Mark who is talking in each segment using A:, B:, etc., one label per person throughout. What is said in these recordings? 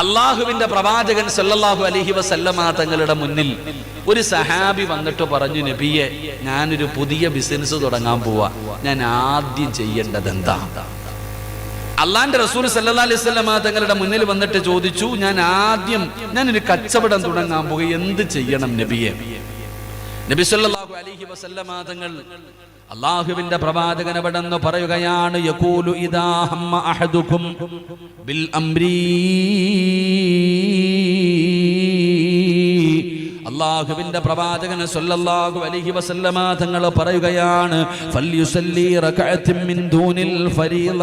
A: അള്ളാഹുവിന്റെ പ്രവാചകൻ സല്ലല്ലാഹു അലൈഹി വസല്ലമ തങ്ങളുടെ മുന്നിൽ ഒരു സഹാബി വന്നിട്ട് പറഞ്ഞു, നബിയെ, ഞാനൊരു പുതിയ ബിസിനസ് തുടങ്ങാൻ പോവാ, ഞാൻ ആദ്യം ചെയ്യേണ്ടത് എന്താ? അള്ളാന്റെ റസൂൽ സല്ലല്ലാഹു അലൈഹി വസല്ലമ തങ്ങളുടെ മുന്നിൽ വന്നിട്ട് ചോദിച്ചു, ഞാനൊരു കച്ചവടം തുടങ്ങാൻ പോവുക, എന്ത് ചെയ്യണം നബിയെ? നബി സല്ലല്ലാഹു അലൈഹി വസല്ലമ തങ്ങൾ അല്ലാഹുവിന്റെ പ്രവാചകൻ അവിടെന്ന് പറയുകയാണ്, യഖൂലു ഇദാ ഹമ്മ അഹദുകും ബിൽ അംരി, അല്ലാഹുവിന്റെ പ്രവാചകൻ സല്ലല്ലാഹു അലൈഹി വസല്ലമ തങ്ങൾ പറയുകയാണ്, ഫൽയുസല്ലി റകഅത്തിൻ മിൻ ദൂനിൽ ഫരീള.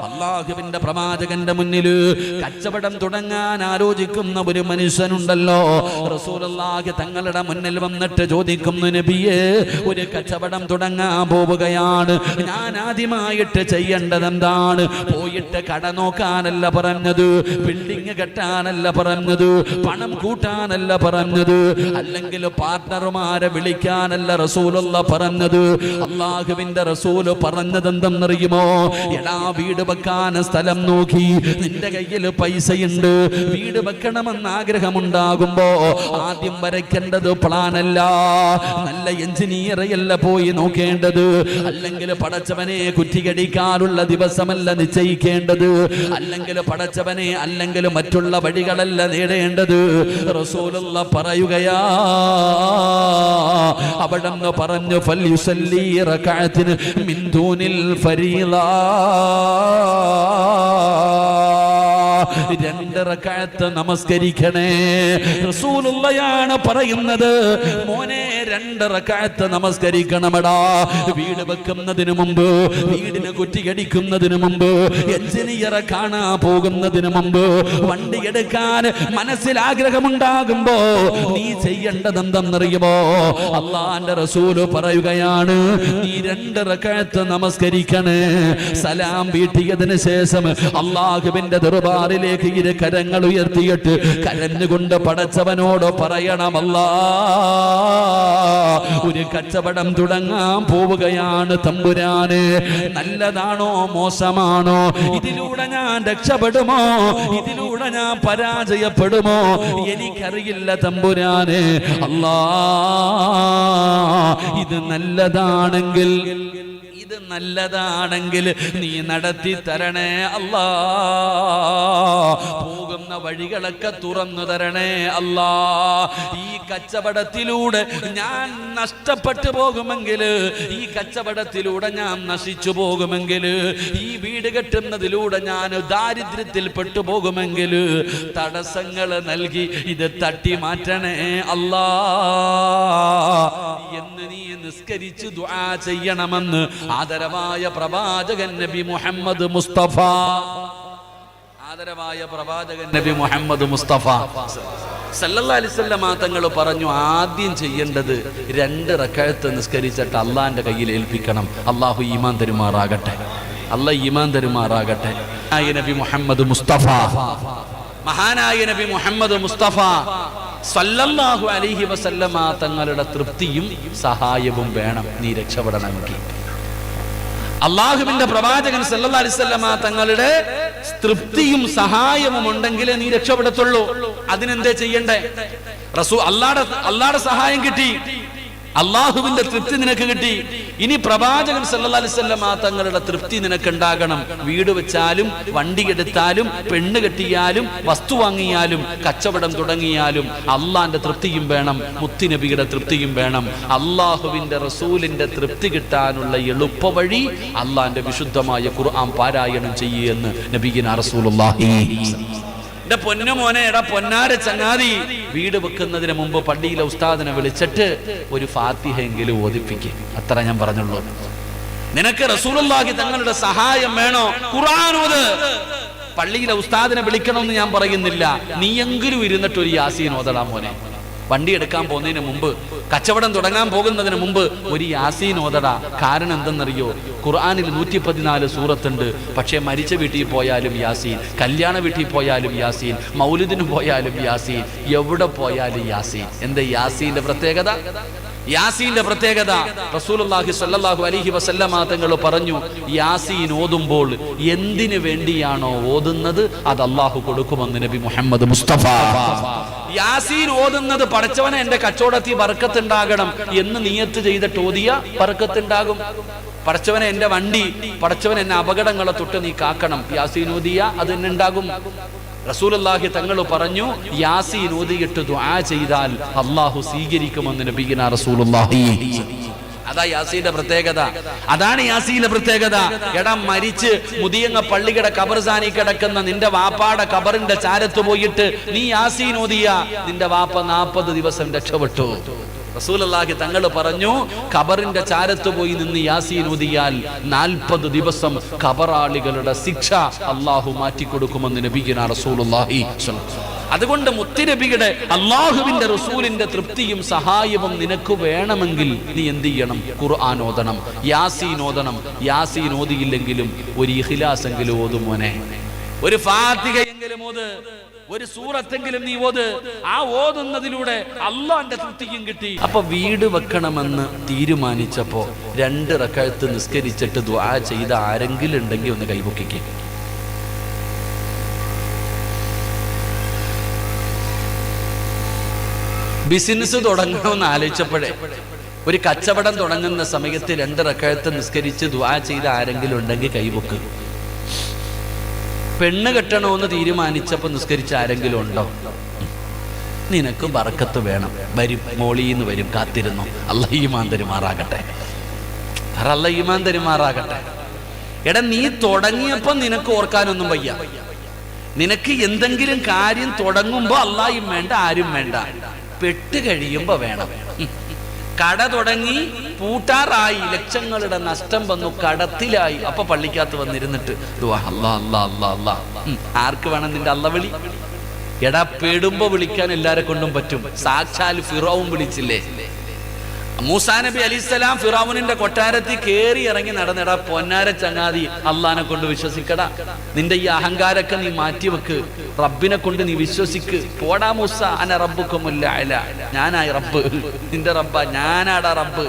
A: അല്ലാഹുവിന്റെ പ്രവാചകന്റെ മുന്നിൽ കച്ചവടം തുടങ്ങാൻ ആലോചിക്കുന്ന ഒരു മനുഷ്യനുണ്ടല്ലോ, റസൂലുള്ളാഹി തങ്ങളുടെ മുന്നിൽ വന്നിട്ട് ചോദിക്കുന്നു, നബിയേ, ഒരു കച്ചവടം തുടങ്ങാൻ പോവുകയാണ്, ഞാൻ ആദ്യമായിട്ട് ചെയ്യേണ്ടത് എന്താണ്? പോയിട്ട് കട നോക്കാനല്ല പറഞ്ഞത്, ബിൽഡിംഗ് കെട്ടാനല്ല പറഞ്ഞത്, പണം കൂട്ടാനല്ല പറഞ്ഞത്, അല്ലെങ്കിൽ പാർട്ണർമാരെ വിളിക്കാനല്ല റസൂലുള്ള പറഞ്ഞത്. അല്ലാഹുവിന്റെ റസൂല് പറഞ്ഞത് എന്തെന്നറിയുമോ? എടാ, വീട് വെക്കാൻ സ്ഥലം നോക്കി, നിന്റെ കയ്യിൽ പൈസയുണ്ട്, വീട് വെക്കണമെന്ന് ആഗ്രഹമുണ്ടാകുമ്പോ ആദ്യം വരയ്ക്കേണ്ടത് പ്ലാനല്ല, നല്ല എഞ്ചിനീയറെയല്ല പോയി നോക്കേണ്ടത്, അല്ലെങ്കിൽ പടച്ചവനെ കുറ്റികടിക്കാനുള്ള ദിവസമല്ല നിശ്ചയിക്കേണ്ടത്, അല്ലെങ്കിൽ പടച്ചവനെ അല്ലെങ്കിൽ മറ്റുള്ള വഴികളല്ല നേടേണ്ടത്. റസൂലുള്ള പറയുകയാ, അവിടെന്ന് പറഞ്ഞു, ഫൽയുസല്ലി റകഅത്തിൻ മിൻ ദൂനിൽ ഫരീള, 2 റകഅത്ത് നമസ്കരിക്കണേ. റസൂലുള്ളയാണ് പറയുന്നത്, മോനെ, 2 റകഅത്ത് നമസ്കരിക്കണമെടാ. വീട് വെക്കുന്നതിന് മുമ്പ്, വീടിന് കുറ്റിയടിക്കുന്നതിന് മുമ്പ്, എഞ്ചിനീയറെ കാണാൻ പോകുന്നതിന് മുമ്പ്, വണ്ടി എടുക്കാൻ മനസ്സിൽ ആഗ്രഹമുണ്ടാകുമ്പോ നീ ചെയ്യേണ്ടത് എന്തെന്നറിയുമോ? അള്ളാന്റെ റസൂല് പറയുകയാണ്, നീ 2 റകഅത്ത് നമസ്കരിക്കണേ. സലാം വീട്ടിയതിന് ശേഷം അള്ളാഹുവിന്റെ ദർബാറിലേക്ക് ഇരു കരങ്ങൾ ഉയർത്തിയിട്ട് കരഞ്ഞുകൊണ്ട് പടച്ചവനോട് പറയണം, അല്ലാ, ഒരു കച്ചവടം തുടങ്ങാൻ പോവുകയാണ് തമ്പുരാനെ, നല്ലതാണോ മോശമാണോ? ഇതിലൂടെ ഞാൻ രക്ഷപ്പെടുമോ? ഇതിലൂടെ ഞാൻ പരാജയപ്പെടുമോ? എനിക്കറിയില്ല തമ്പുരാനെ. അല്ലാ, ഇത് നല്ലതാണെങ്കിൽ നീ നടത്തി തരണേ അല്ലാ. പോകുന്ന വഴികളൊക്കെ തുറന്നു തരണേ അല്ലാ. ഈ കച്ചവടത്തിലൂടെ ഞാൻ നഷ്ടപ്പെട്ടു പോകുമെങ്കിൽ, ഈ കച്ചവടത്തിലൂടെ ഞാൻ നശിച്ചു പോകുമെങ്കിൽ, ഈ വീട് കെട്ടുന്നതിലൂടെ ഞാൻ ദാരിദ്ര്യത്തിൽ പെട്ടുപോകുമെങ്കിൽ തടസ്സങ്ങൾ നൽകി ഇത് തട്ടി മാറ്റണേ അല്ലാ എന്ന് നീ നിസ്കരിച്ച് ദുആ ചെയ്യണമെന്ന് ആദരവായ പ്രവാചകൻ നബി മുഹമ്മദ് മുസ്തഫ, ആദരവായ പ്രവാചകൻ നബി മുഹമ്മദ് മുസ്തഫ സല്ലല്ലാഹു അലൈഹി വസല്ലം തങ്ങൾ പറഞ്ഞു, ആദ്യം ചെയ്യേണ്ടത് 2 റകഅത്ത് നിസ്കരിച്ചിട്ട് അള്ളാന്റെ കയ്യിൽ ഏൽപ്പിക്കണം. അള്ളാഹു ഈമാൻ തരുമാറാകട്ടെ, അള്ളാഹ് ഈമാൻ തരുമാറാകട്ടെ. നബി മുഹമ്മദ് മുസ്തഫ, മഹാനായ നബി മുഹമ്മദ് മുസ്തഫ സല്ലല്ലാഹു അലൈഹി വസല്ലമ തങ്ങളുടെ തൃപ്തിയും സഹായവും വേണം നീ രക്ഷപ്പെടണമെങ്കിൽ. അള്ളാഹുവിന്റെ പ്രവാചകൻ സല്ലല്ലാഹു അലൈഹി വസല്ലമ തങ്ങളുടെ തൃപ്തിയും സഹായവും ഉണ്ടെങ്കിൽ നീ രക്ഷപ്പെടത്തുള്ളൂ. അതിനെന്തേ ചെയ്യണ്ടേ? അള്ളാഹുടെ സഹായം കിട്ടി, അള്ളാഹുവിന്റെ തൃപ്തി നിനക്ക് കിട്ടി. ഇനി പ്രവാചകൻ സല്ലല്ലാഹു അലൈഹി വസല്ലം തങ്ങളുടെ തൃപ്തി നിനക്കുണ്ടാകണം. വീട് വെച്ചാലും, വണ്ടി എടുത്താലും, പെണ്ണ് കെട്ടിയാലും, വസ്തു വാങ്ങിയാലും, കച്ചവടം തുടങ്ങിയാലും അള്ളാന്റെ തൃപ്തിയും വേണം, മുത്തുനബിയുടെ തൃപ്തിയും വേണം. അള്ളാഹുവിന്റെ റസൂലിന്റെ തൃപ്തി കിട്ടാനുള്ള എളുപ്പ വഴി അള്ളാന്റെ വിശുദ്ധമായ ഖുർആൻ പാരായണം ചെയ്യുമെന്ന് നബിയിന റസൂലുള്ളാഹി. എന്റെ പൊന്നുമോനെ, എടാ പൊന്നാര ചങ്ങാതി, വീട് വെക്കുന്നതിന് മുമ്പ് പള്ളിയിലെ ഉസ്താദിനെ വിളിച്ചിട്ട് ഒരു ഫാത്തിഹ എങ്കിലും ഓതിപ്പിക്കും. അത്ര ഞാൻ പറഞ്ഞുള്ളൂ. നിനക്ക് റസൂലുള്ളാഹി തങ്ങളുടെ സഹായം വേണോ? ഖുർആൻ ഓത്. പള്ളിയിലെ ഉസ്താദിനെ വിളിക്കണമെന്ന് ഞാൻ പറയുന്നില്ല, നീയെങ്കിലും ഇരുന്നിട്ട് ഒരു യാസീൻ ഓതടാ മോനെ. വണ്ടി എടുക്കാൻ പോകുന്നതിന് മുമ്പ്, കച്ചവടം തുടങ്ങാൻ പോകുന്നതിന് മുമ്പ് ഒരു യാസീൻ ഓതടാ. കാരണം എന്തെന്നറിയോ? ഖുർആനിൽ 114 സൂറത്തുണ്ട്. പക്ഷേ മരിച്ച വീട്ടിൽ പോയാലും യാസീൻ, കല്യാണ വീട്ടിൽ പോയാലും യാസീൻ, മൗലിദിന് പോയാലും യാസീൻ, എവിടെ പോയാലും യാസീൻ. എന്താ യാസീന്റെ പ്രത്യേകത? യാസീന്റെ പ്രത്യേകത റസൂലുള്ളാഹി സ്വല്ലല്ലാഹു അലൈഹി വസല്ലമ തങ്ങൾ പറഞ്ഞു, യാസീൻ ഓതുമ്പോൾ എന്തിനു വേണ്ടിയാണോ ഓതുന്നത് അത് അല്ലാഹു കൊടുക്കുമെന്ന് നബി മുഹമ്മദ് മുസ്തഫ. യാസീൻ ഓതുന്നത് പടച്ചവനെ എന്റെ കച്ചവടത്തിൽ ബർക്കത്തുണ്ടാകണം എന്ന് നിയത്ത് ചെയ്തിട്ട് ഓതിയ ബർക്കത്തുണ്ടാകും. പടച്ചവനെ എന്റെ വണ്ടി, പടച്ചവൻ എന്നെ അപകടങ്ങളെ തൊട്ട് നീ കാക്കണം, യാസീൻ ഓതിയ അത് തന്നെ ഉണ്ടാകും. റസൂലുള്ളാഹി തങ്ങൾ പറഞ്ഞു, യാസീൻ ഓതിയിട്ട് ദുആ ചെയ്താൽ അല്ലാഹു സ്വീകരിക്കുമെന്ന് നബിയിന റസൂലുള്ളാഹി. അതാ യാസീന്റെ പ്രത്യേകത, അതാണ് യാസീന്റെ പ്രത്യേകത. എടാ മരിച്ച് മുതിയങ്ങ പള്ളിയുടെ ഖബർസാനി കിടക്കുന്ന നിന്റെ വാപ്പാടെ ഖബറിന്റെ ചാരത്ത് പോയിട്ട് നീ യാസീൻ ഓതിയ നിന്റെ വാപ്പ 40 ദിവസം രക്ഷപ്പെട്ടു. റസൂലുള്ളാഹി തങ്ങൾ പറഞ്ഞു, ഖബറിന്റെ ചാരത്ത് പോയി നിന്ന് യാസീൻ ഓതിയാൽ 40 ദിവസം ഖബറാളികളുടെ ശിക്ഷ അല്ലാഹു മാറ്റിക്കൊടുക്കുമെന്ന് നബിയിന റസൂലുള്ളാഹി. അതുകൊണ്ട് മുത്തുനബിയുടെ അല്ലാഹുവിന്റെ റസൂലിന്റെ തൃപ്തിയും സഹായവും നിനക്ക് വേണമെങ്കിൽ നീ എന്ത് ചെയ്യണം? ഖുർആൻ ഓതണം, യാസീൻ ഓതണം. യാസീൻ ഓതിയില്ലെങ്കിലും ഒരു ഇഖ്ലാസ് എങ്കിലും ഓതും മോനെ, ഒരു ഫാത്തിഹ എങ്കിലും ഓത്, ഒരു സൂറത്തെങ്കിലും നീ ഓത്. ആ ഓതുന്നതിലൂടെ അല്ലാഹുവിന്റെ തൃപ്തിയും കിട്ടി. അപ്പൊ വീട് വെക്കണമെന്ന് തീരുമാനിച്ചപ്പോ 2 റക്അത്ത് നിസ്കരിച്ചിട്ട് ദുആ ചെയ്ത ആരെങ്കിലും ഉണ്ടെങ്കിൽ ഒന്ന് കൈപൊക്കിക്കേ. ബിസിനസ് തുടങ്ങണമെന്ന് ആലോചിച്ചപ്പോഴേ, ഒരു കച്ചവടം തുടങ്ങുന്ന സമയത്ത് 2 റക്അത്ത് നിസ്കരിച്ച് ദുആ ചെയ്ത ആരെങ്കിലും ഉണ്ടെങ്കിൽ കൈപൊക്ക്. പെണ്ണ് കെട്ടണമെന്ന് തീരുമാനിച്ചപ്പോൾ നിസ്കരിച്ച ആരെങ്കിലും ഉണ്ടോ? നിനക്ക് ബർക്കത്ത് വേണം, വരും, മോളിന്ന് വരും, കാത്തിരുന്നു. അല്ലാഹു ഈമാൻ തരുമാറാകട്ടെ, അല്ലാഹു ഈമാൻ തരുമാറാകട്ടെ. എടാ നീ തുടങ്ങിയപ്പോ നിനക്ക് ഓർക്കാനൊന്നും വയ്യ. നിനക്ക് എന്തെങ്കിലും കാര്യം തുടങ്ങുമ്പോ അല്ലാഹും വേണ്ട, ആരും വേണ്ട, പെട്ട് കഴിയുമ്പോ വേണം. കട തുടങ്ങി പൂട്ടാറായി, ലക്ഷങ്ങളുടെ നഷ്ടം വന്നു, കടത്തിലായി. അപ്പൊ പള്ളിക്കകത്ത് വന്നിരുന്നിട്ട് അല്ലാ അല്ലാ അല്ലാ അല്ലാ. ആർക്ക് വേണം നിന്റെ അല്ല വിളി? എടാ പെടുമ്പോ വിളിക്കാൻ എല്ലാരെ കൊണ്ടും പറ്റും. സാക്ഷാൽ ഫിറഔൻ വിളിച്ചില്ലേ? മൂസാ നബി അലൈഹിസ്സലാം ഫിറഔനിന്റെ കൊട്ടാരത്തിൽ കേറി ഇറങ്ങി നടന്നെടാ പൊന്നാര ചങ്ങാതി, അള്ളാനെ കൊണ്ട് വിശ്വസിക്കടാ, നിന്റെ ഈ അഹങ്കാരൊക്കെ നീ മാറ്റിവെക്ക്, റബ്ബിനെ കൊണ്ട് നീ വിശ്വസിക്ക്. പോടാ മൂസ, അന റബ്ബുക്കുമുൽ അഅല, ഞാനായി റബ്ബ്, നിന്റെ റബ്ബ, ഞാനാടാ റബ്ബ്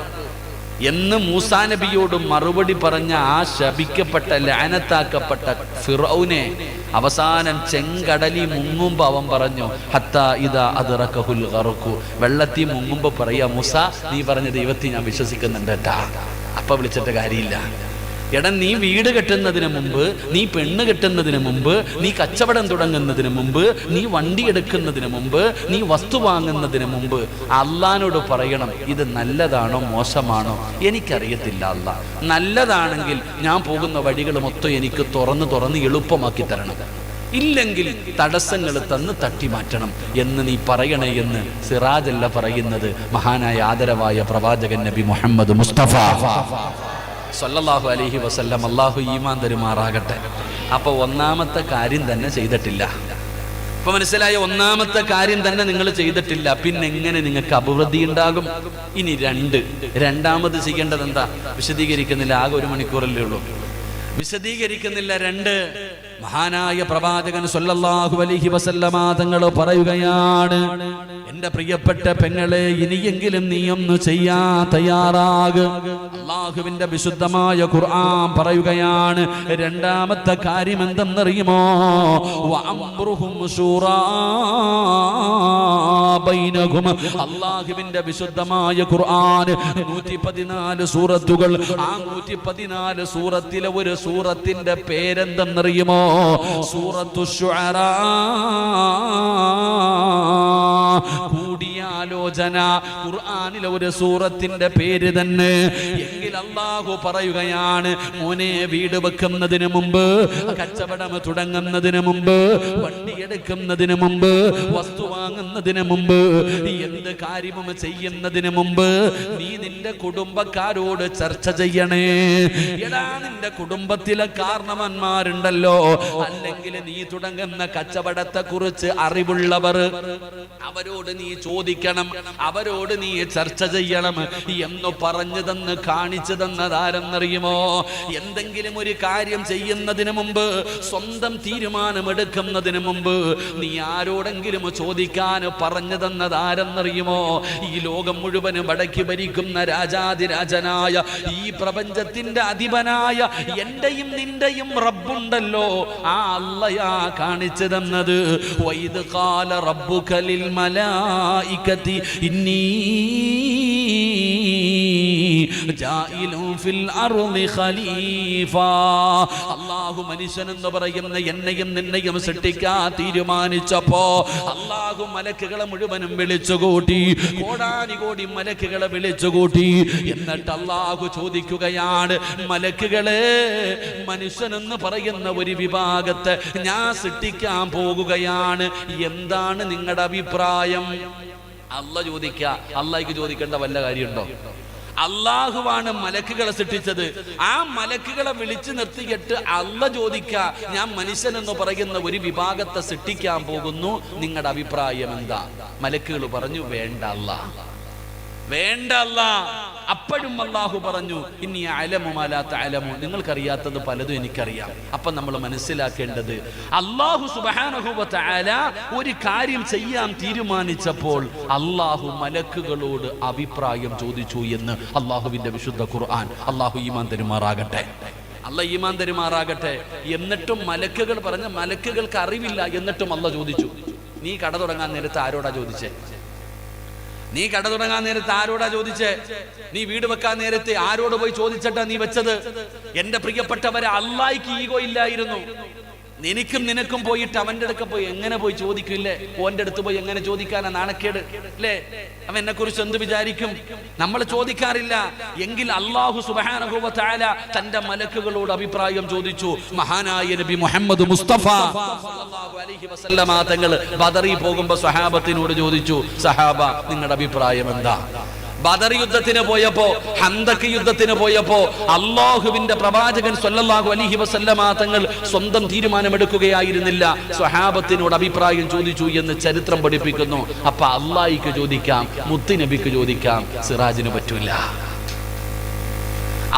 A: എന്ന് മൂസാ നബിയോട് മറുപടി പറഞ്ഞ ആ ശപിക്കപ്പെട്ട ലഅനത്താക്കപ്പെട്ട ഫിറഔനെ അവസാനം ചെങ്കടലിൽ മുങ്ങുമ്പോ അവൻ പറഞ്ഞു, ഹത്താ ഇദാ അദ്റകഹുൽ ഗർഖു, വെള്ളത്തിൽ മുങ്ങുമ്പോ പറയാ, മൂസ നീ പറഞ്ഞ ദൈവത്തെ ഞാൻ വിശ്വസിക്കുന്നുണ്ട് കേട്ടാ. അപ്പൊ വിളിച്ചിട്ട് കാര്യമില്ല. എടാ നീ വീട് കെട്ടുന്നതിന് മുമ്പ്, നീ പെണ്ണ് കെട്ടുന്നതിന് മുമ്പ്, നീ കച്ചവടം തുടങ്ങുന്നതിന് മുമ്പ്, നീ വണ്ടി എടുക്കുന്നതിന് മുമ്പ്, നീ വസ്തു വാങ്ങുന്നതിന് മുമ്പ് അള്ളാനോട് പറയണം, ഇത് നല്ലതാണോ മോശമാണോ എനിക്കറിയത്തില്ല അല്ലാ, നല്ലതാണെങ്കിൽ ഞാൻ പോകുന്ന വഴികൾ മൊത്തം എനിക്ക് തുറന്ന് എളുപ്പമാക്കി തരണം, ഇല്ലെങ്കിൽ തടസ്സങ്ങൾ തന്ന് തട്ടി മാറ്റണം എന്ന് നീ പറയണേ എന്ന് സിറാജല്ല പറയുന്നത്, മഹാനായ ആദരവായ പ്രവാചകൻ നബി മുഹമ്മദ് മുസ്തഫ സല്ലല്ലാഹു അലൈഹി വസല്ലം. അല്ലാഹു ഈമാൻ തരുമാറാകട്ടെ. അപ്പൊ ഒന്നാമത്തെ കാര്യം തന്നെ ചെയ്തിട്ടില്ല. ഇപ്പൊ മനസ്സിലായ? ഒന്നാമത്തെ കാര്യം തന്നെ നിങ്ങൾ ചെയ്തിട്ടില്ല. പിന്നെ എങ്ങനെ നിങ്ങൾക്ക് അഭിവൃദ്ധി ഉണ്ടാകും? ഇനി രണ്ടാമത് ചെയ്യേണ്ടത് എന്താ? വിശദീകരിക്കുന്നില്ല, ആകെ 1 മണിക്കൂറല്ലേ ഉള്ളൂ, വിശദീകരിക്കുന്നില്ല. 2, മഹാനായ പ്രവാചകൻ സല്ലല്ലാഹു അലൈഹി വസല്ലമ തങ്ങൾ പറയുകയാണ്, എന്റെ പ്രിയപ്പെട്ട പെങ്ങളെ, ഇനിയെങ്കിലും നീ ഒന്ന് ചെയ്യാൻ തയ്യാറാകുക. അല്ലാഹുവിന്റെ വിശുദ്ധമായ ഖുർആൻ പറയുകയാണ്, രണ്ടാമത്തെ കാര്യം എന്തെന്നറിയുമോ? വഅംറുഹും ശൂറാ ബൈനഹും. അല്ലാഹുവിന്റെ വിശുദ്ധമായ ഖുർആൻ 114 സൂറത്തുകൾ. ആ 114 സൂറത്തിലെ ഒരു സൂറത്തിന്റെ പേരെന്തെന്നറിയുമോ? സൂറത്തു ശുഅറാ. കൂടിയാലോചന ഖുർആനിലെ ഒരു സൂറത്തിന്റെ പേര് തന്നെ. എങ്കിൽ അല്ലാഹു പറയുകയാണ്, മോനെ, വീട് വെക്കുന്നതിന് മുമ്പ്, കച്ചവടം തുടങ്ങുന്നതിന് മുമ്പ്, വണ്ടി എടുക്കുന്നതിന് മുമ്പ്, വസ്തു വാങ്ങുന്നതിന് മുമ്പ്, എന്ത് കാര്യവും ചെയ്യുന്നതിന് മുമ്പ് നീ നിന്റെ കുടുംബക്കാരോട് ചർച്ച ചെയ്യണേ. എടാ, നിന്റെ കുടുംബത്തിലെ കാരണവന്മാരുണ്ടല്ലോ, അല്ലെങ്കിൽ നീ തുടങ്ങുന്ന കച്ചവടത്തെ കുറിച്ച് അറിവുള്ളവർ, അവരോട് നീ ചോദിക്കണം, അവരോട് നീ ചർച്ച ചെയ്യണം എന്ന് പറഞ്ഞതെന്ന് കാണിച്ചു കാണിച്ചു തന്നതാരെന്നറിയുമോ? എന്തെങ്കിലും ഒരു കാര്യം ചെയ്യുന്നതിന് മുമ്പ്, സ്വന്തം തീരുമാനമെടുക്കുന്നതിന് മുമ്പ് നീ ആരോടെങ്കിലും ചോദിക്കാൻ പറഞ്ഞു തന്നതാരെന്നറിയുമോ? ഈ ലോകം മുഴുവനും അടക്കി ഭരിക്കുന്ന രാജാതിരാജനായ, ഈ പ്രപഞ്ചത്തിന്റെ അധിപനായ എന്റെയും നിന്റെയും റബ്ബുണ്ടല്ലോ, ആ അല്ലാഹയാ കാണിച്ചു തന്നത്. വൈദ് ഖാല റബ്ബുക ലിൽ മലായികതി ഇന്നി ജാഇലു ഫിൽ അർളി ഖലീഫ. അല്ലാഹു മനുഷ്യനെന്ന് പറയുന്ന എന്നെയും നിന്നെയും സൃഷ്ടിക്കാൻ തീരുമാനിച്ചപ്പോ അല്ലാഹു മലക്കുകളെ മുഴുവനും വിളിച്ചുകൂട്ടി, കോടാനുകോടി മലക്കുകളെ വിളിച്ചുകൂട്ടി. എന്നിട്ട് അല്ലാഹു ചോദിക്കുകയാണ്, മലക്കുകളെ, മനുഷ്യനെന്ന് പറയുന്ന ഒരു വിഭാഗത്തെ ഞാൻ സൃഷ്ടിക്കാൻ പോകുകയാണ്, എന്താണ് നിങ്ങളുടെ അഭിപ്രായം? അല്ലാഹു ചോദിക്കുക. അല്ലാഹുക്ക് ചോദിക്കേണ്ട വല്ല കാര്യമുണ്ടോ? അള്ളാഹുവാണ് മലക്കുകളെ സൃഷ്ടിച്ചത്. ആ മലക്കുകളെ വിളിച്ചു നിർത്തിയിട്ട് അല്ലാഹു ചോദിക്ക, ഞാൻ മനുഷ്യൻ എന്ന് പറയുന്ന ഒരു വിഭാഗത്തെ സൃഷ്ടിക്കാൻ പോകുന്നു, നിങ്ങളുടെ അഭിപ്രായം എന്താ? മലക്കുകൾ പറഞ്ഞു, വേണ്ട അല്ലാഹ്, വേണ്ട അല്ലാഹ്. അപ്പോഴും അല്ലാഹു പറഞ്ഞു, ഇനി അലമു മാ ലാ തഅലമു, നിങ്ങൾക്കറിയാത്തത് പലതും എനിക്കറിയാം. അപ്പൊ നമ്മൾ മനസ്സിലാക്കേണ്ടത്, അല്ലാഹു സുബ്ഹാനഹു വ തആല ഒരു കാര്യം ചെയ്യാൻ തീരുമാനിച്ചപ്പോൾ അല്ലാഹു മലക്കുകളോട് അഭിപ്രായം ചോദിച്ചു എന്ന് അല്ലാഹുവിന്റെ വിശുദ്ധ ഖുർആൻ. അല്ലാഹു ഈമാൻ തരുമാറാകട്ടെ, അല്ലാഹ് ഈമാൻ തരുമാറാകട്ടെ. എന്നിട്ടും മലക്കുകൾ പറഞ്ഞ, മലക്കുകൾക്ക് അറിവില്ല, എന്നിട്ടും അല്ലാഹ് ചോദിച്ചു. നീ കട തുടങ്ങാൻ നേരത്ത് ആരോടാ ചോദിച്ചേ? നീ കട തുടങ്ങാൻ നേരത്ത് ആരോടാ ചോദിച്ചേ? നീ വീട് വെക്കാൻ നേരത്തെ ആരോട് പോയി ചോദിച്ചിട്ടാ നീ വെച്ചത്? എന്റെ പ്രിയപ്പെട്ടവരെ, അല്ലാഹ്ക്ക് ഈഗോ ഇല്ലായിരുന്നു. എനിക്കും നിനക്കും പോയിട്ട് അവന്റെ അടുക്ക പോയി എങ്ങനെ പോയി ചോദിക്കില്ലേ? ഓന്റെ അടുത്ത് പോയി എങ്ങനെ ചോദിക്കാനാ? നാണക്കേട് അല്ലേ? അവൻ എന്നെ കുറിച്ച് എന്ത് വിചാരിക്കും? നമ്മൾ ചോദിക്കാറില്ല. എങ്കിൽ അല്ലാഹു സുബ്ഹാനഹു വ തആല തന്റെ മലക്കുകളോട് അഭിപ്രായം ചോദിച്ചു. മഹാനായ നബി മുഹമ്മദ് മുസ്തഫ സല്ലല്ലാഹു അലൈഹി വസല്ലമ തങ്ങൾ ബദറിൽ പോകുമ്പോൾ സ്വഹാബത്തിനോട് ചോദിച്ചു, സഹാബ, നിങ്ങളുടെ അഭിപ്രായം എന്താ? ബദർ യുദ്ധത്തിന് പോയപ്പോ, ഹന്തക് യുദ്ധത്തിന് പോയപ്പോ അല്ലാഹുവിന്റെ പ്രവാചകൻ സല്ലല്ലാഹു അലൈഹി വസല്ലമ തങ്ങൾ സ്വന്തം തീരുമാനമെടുക്കുകയായിരുന്നില്ല, സ്വഹാബത്തിനോട് അഭിപ്രായം ചോദിച്ചു എന്ന് ചരിത്രം പഠിപ്പിക്കുന്നു. അപ്പൊ അല്ലാഹ്ക്ക് ചോദിക്കാം, മുത്തുനബിക്ക് ചോദിക്കാം, സിറാജിന് പറ്റൂല.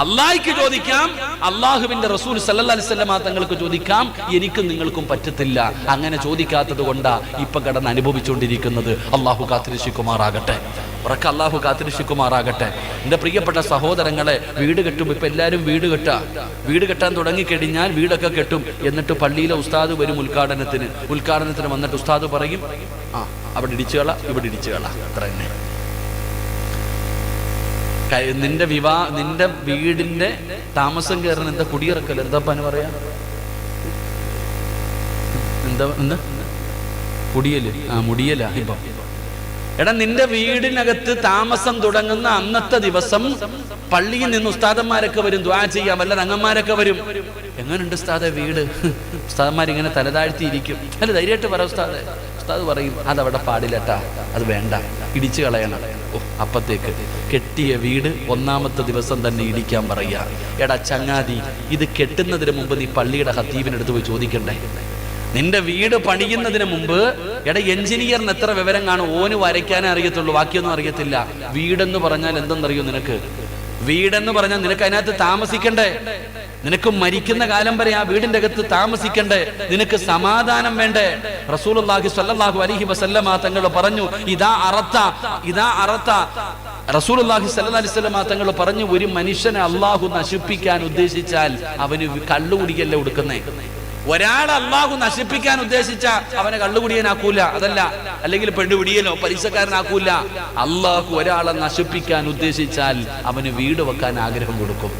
A: അല്ലാഹ്ക്ക് ചോദിക്കാം, അല്ലാഹുവിന്റെ റസൂൽ സല്ലല്ലാഹു അലൈഹി വസല്ലമ തങ്ങൾക്ക് ചോദിക്കാം, എനിക്കും നിങ്ങൾക്കും പറ്റത്തില്ല. അങ്ങനെ ചോദിക്കാത്തത് കൊണ്ടാ ഇപ്പൊ കടന്ന് അനുഭവിച്ചുകൊണ്ടിരിക്കുന്നത്. അല്ലാഹു കാത്തിരക്ഷിക്കുമാറാകട്ടെ, ഉറക്കെ അല്ലാഹു കാത്തിരക്ഷിക്കുമാറാകട്ടെ. എൻ്റെ പ്രിയപ്പെട്ട സഹോദരങ്ങളെ, വീട് കെട്ടും. ഇപ്പൊ എല്ലാവരും വീട് കെട്ടാൻ തുടങ്ങിക്കഴിഞ്ഞാൽ വീടൊക്കെ കെട്ടും. എന്നിട്ട് പള്ളിയിലെ ഉസ്താദ് വരും ഉദ്ഘാടനത്തിന് വന്നിട്ട് ഉസ്താദ് പറയും, ആ അവിടെ ഇടിച്ചുകള, ഇവിടെ ഇടിച്ചുകള, അത്ര തന്നെ. നിന്റെ വീടിന്റെ താമസം കയറുന്ന എന്താ കുടിയിറക്കൽ, എന്താ പറയാ, എന്താ കുടിയല്? മുടിയല. ഇപ്പം എടാ, നിന്റെ വീടിനകത്ത് താമസം തുടങ്ങുന്ന അന്നത്തെ ദിവസം പള്ളിയിൽ നിന്ന് ഉസ്താദന്മാരൊക്കെ വരും, ദുആ ചെയ്യാൻ വല്ല തങ്ങന്മാരൊക്കെ വരും. എങ്ങനെയുണ്ട് ഉസ്താദെ വീട്? ഉസ്താദന്മാരിങ്ങനെ തലതാഴ്ത്തിയിരിക്കും. അല്ല, ധൈര്യമായിട്ട് പറ ഉസ്താദെ. ഉസ്താദ് പറയും, അതവിടെ പാടില്ലട്ടാ, അത് വേണ്ട, ഇടിച്ചു കളയണം. അപ്പത്തേക്ക് കെട്ടിയ വീട് ഒന്നാമത്തെ ദിവസം തന്നെ ഇടിക്കാൻ പറയാ. എടാ ചങ്ങാതി, ഇത് കെട്ടുന്നതിന് മുമ്പ് നീ പള്ളിയുടെ ഖത്തീബിനടുത്ത് പോയി ചോദിക്കണ്ടേ? നിന്റെ വീട് പണിയുന്നതിന് മുമ്പ്, എടാ എഞ്ചിനീയറിന് എത്ര വിവരം കാണും? ഓന് വരയ്ക്കാനേ അറിയത്തുള്ളൂ, ബാക്കിയൊന്നും അറിയത്തില്ല. വീടെന്ന് പറഞ്ഞാൽ എന്തെന്നറിയോ നിനക്ക്? വീടെന്ന് പറഞ്ഞാൽ നിനക്ക് അതിനകത്ത് താമസിക്കണ്ടേ? നിനക്ക് മരിക്കുന്ന കാലം വരെ ആ വീടിന്റെ അകത്ത് താമസിക്കണ്ടേ? നിനക്ക് സമാധാനം വേണ്ടേ? റസൂലുള്ളാഹി സ്വല്ലല്ലാഹു അലൈഹി വസല്ലമ തങ്ങൾ പറഞ്ഞു, ഇദാ അറത്ത റസൂലുള്ളാഹി സ്വല്ലല്ലാഹു അലൈഹി വസല്ലമ തങ്ങൾ പറഞ്ഞു, ഒരു മനുഷ്യനെ അല്ലാഹു നശിപ്പിക്കാൻ ഉദ്ദേശിച്ചാൽ അവന് കള്ളുകുടിയല്ല കൊടുക്കുന്നേ. ഒരാളെ അല്ലാഹു നശിപ്പിക്കാൻ ഉദ്ദേശിച്ച അവനെ കള്ളുകുടിയനാക്കൂല, അതല്ല, അല്ലെങ്കിൽ പെണ്ണുപിടിയനോ പലിശക്കാരനാക്കൂല. അല്ലാഹു ഒരാളെ നശിപ്പിക്കാൻ ഉദ്ദേശിച്ചാൽ അവന് വീട് വെക്കാൻ ആഗ്രഹം കൊടുക്കും.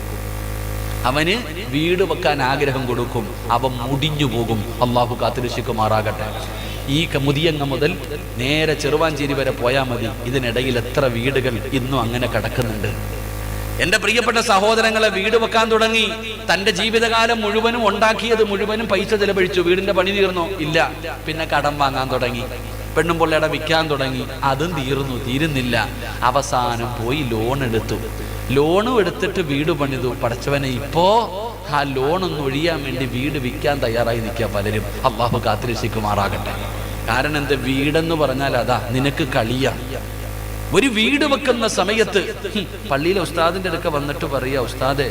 A: അവൻ മുടിഞ്ഞു പോകും. അല്ലാഹു കാത്തിരക്ഷിക്കുമാറാകട്ടെ. ഈ മുതിയങ്ങ മുതൽ നേരെ ചെറുവാഞ്ചേരി വരെ പോയാൽ മതി. ഇതിനിടയിൽ എത്ര വീടുകൾ ഇന്നും അങ്ങനെ കിടക്കുന്നുണ്ട്. എന്റെ പ്രിയപ്പെട്ട സഹോദരങ്ങളെ, വീട് വെക്കാൻ തുടങ്ങി. തന്റെ ജീവിതകാലം മുഴുവനും ഉണ്ടാക്കിയത് മുഴുവനും പൈസ ചെലവഴിച്ചു. വീടിന്റെ പണി തീർന്നോ? ഇല്ല. പിന്നെ കടം വാങ്ങാൻ തുടങ്ങി, പെണ്ണും പൊള്ളയുടെ വിൽക്കാൻ തുടങ്ങി. അതും തീരുന്നില്ല. അവസാനം പോയി ലോൺ എടുത്തിട്ട് വീട് പണിതു. പടച്ചവനെ, ഇപ്പോ ആ ലോണൊന്ന് ഒഴിയാൻ വേണ്ടി വീട് വിൽക്കാൻ തയ്യാറായി നിൽക്കുക പലരും. അല്ലാഹു കാത്തിരക്ഷിക്കുമാറാകട്ടെ. കാരണം എന്താ? വീടെന്ന് പറഞ്ഞാൽ അതാ നിനക്ക് കളിയാ. ഒരു വീട് വെക്കുന്ന സമയത്ത് പള്ളിയിലെ ഉസ്താദിന്റെ അടുക്ക വന്നിട്ട് പറയാ, ഉസ്താദെ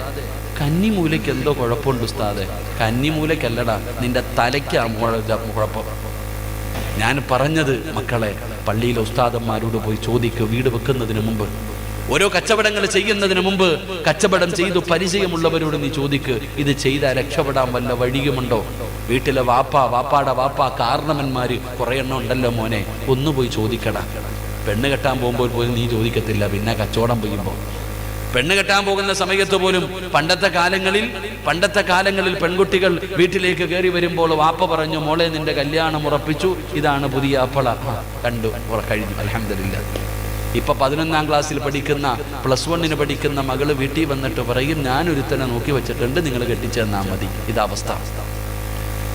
A: കന്നിമൂലയ്ക്ക് എന്തോ കുഴപ്പമുണ്ട് ഉസ്താദെ. കന്നിമൂലയ്ക്കല്ലടാ, നിന്റെ തലയ്ക്കാ കുഴപ്പം. ഞാൻ പറഞ്ഞത് മക്കളെ, പള്ളിയിലെ ഉസ്താദന്മാരോട് പോയി ചോദിക്കുക. വീട് വെക്കുന്നതിന് മുമ്പ്, ഓരോ കച്ചവടങ്ങൾ ചെയ്യുന്നതിന് മുമ്പ് കച്ചവടം ചെയ്തു പരിചയമുള്ളവരോട് നീ ചോദിക്ക്, ഇത് ചെയ്താൽ രക്ഷപ്പെടാൻ വല്ല വഴിയുമുണ്ടോ? വീട്ടിലെ വാപ്പാടെ വാപ്പ കാരണവന്മാര് കുറെ എണ്ണം ഉണ്ടല്ലോ മോനെ, ഒന്ന് പോയി ചോദിക്കടാ. പെണ്ണ് കെട്ടാൻ പോകുമ്പോൾ പോലും നീ ചോദിക്കത്തില്ല, പിന്നെ കച്ചവടം ചെയ്യുമ്പോൾ. പെണ്ണ് കെട്ടാൻ പോകുന്ന സമയത്ത് പോലും പണ്ടത്തെ കാലങ്ങളിൽ പെൺകുട്ടികൾ വീട്ടിലേക്ക് കയറി വരുമ്പോൾ വാപ്പ പറഞ്ഞു, മോളെ നിന്റെ കല്യാണം ഉറപ്പിച്ചു, ഇതാണ് പുതിയ അപ്പള. കണ്ടു, കഴിഞ്ഞു, അൽഹംദുലില്ലാഹ്. ഇപ്പൊ 11ാം ക്ലാസ്സിൽ പഠിക്കുന്ന, +1 പഠിക്കുന്ന മകള് വീട്ടിൽ വന്നിട്ട് പറയും, ഞാനൊരുത്തനെ നോക്കി വെച്ചിട്ടുണ്ട്, നിങ്ങൾ കെട്ടിച്ചെന്നാ മതി. ഇതവസ്ഥ.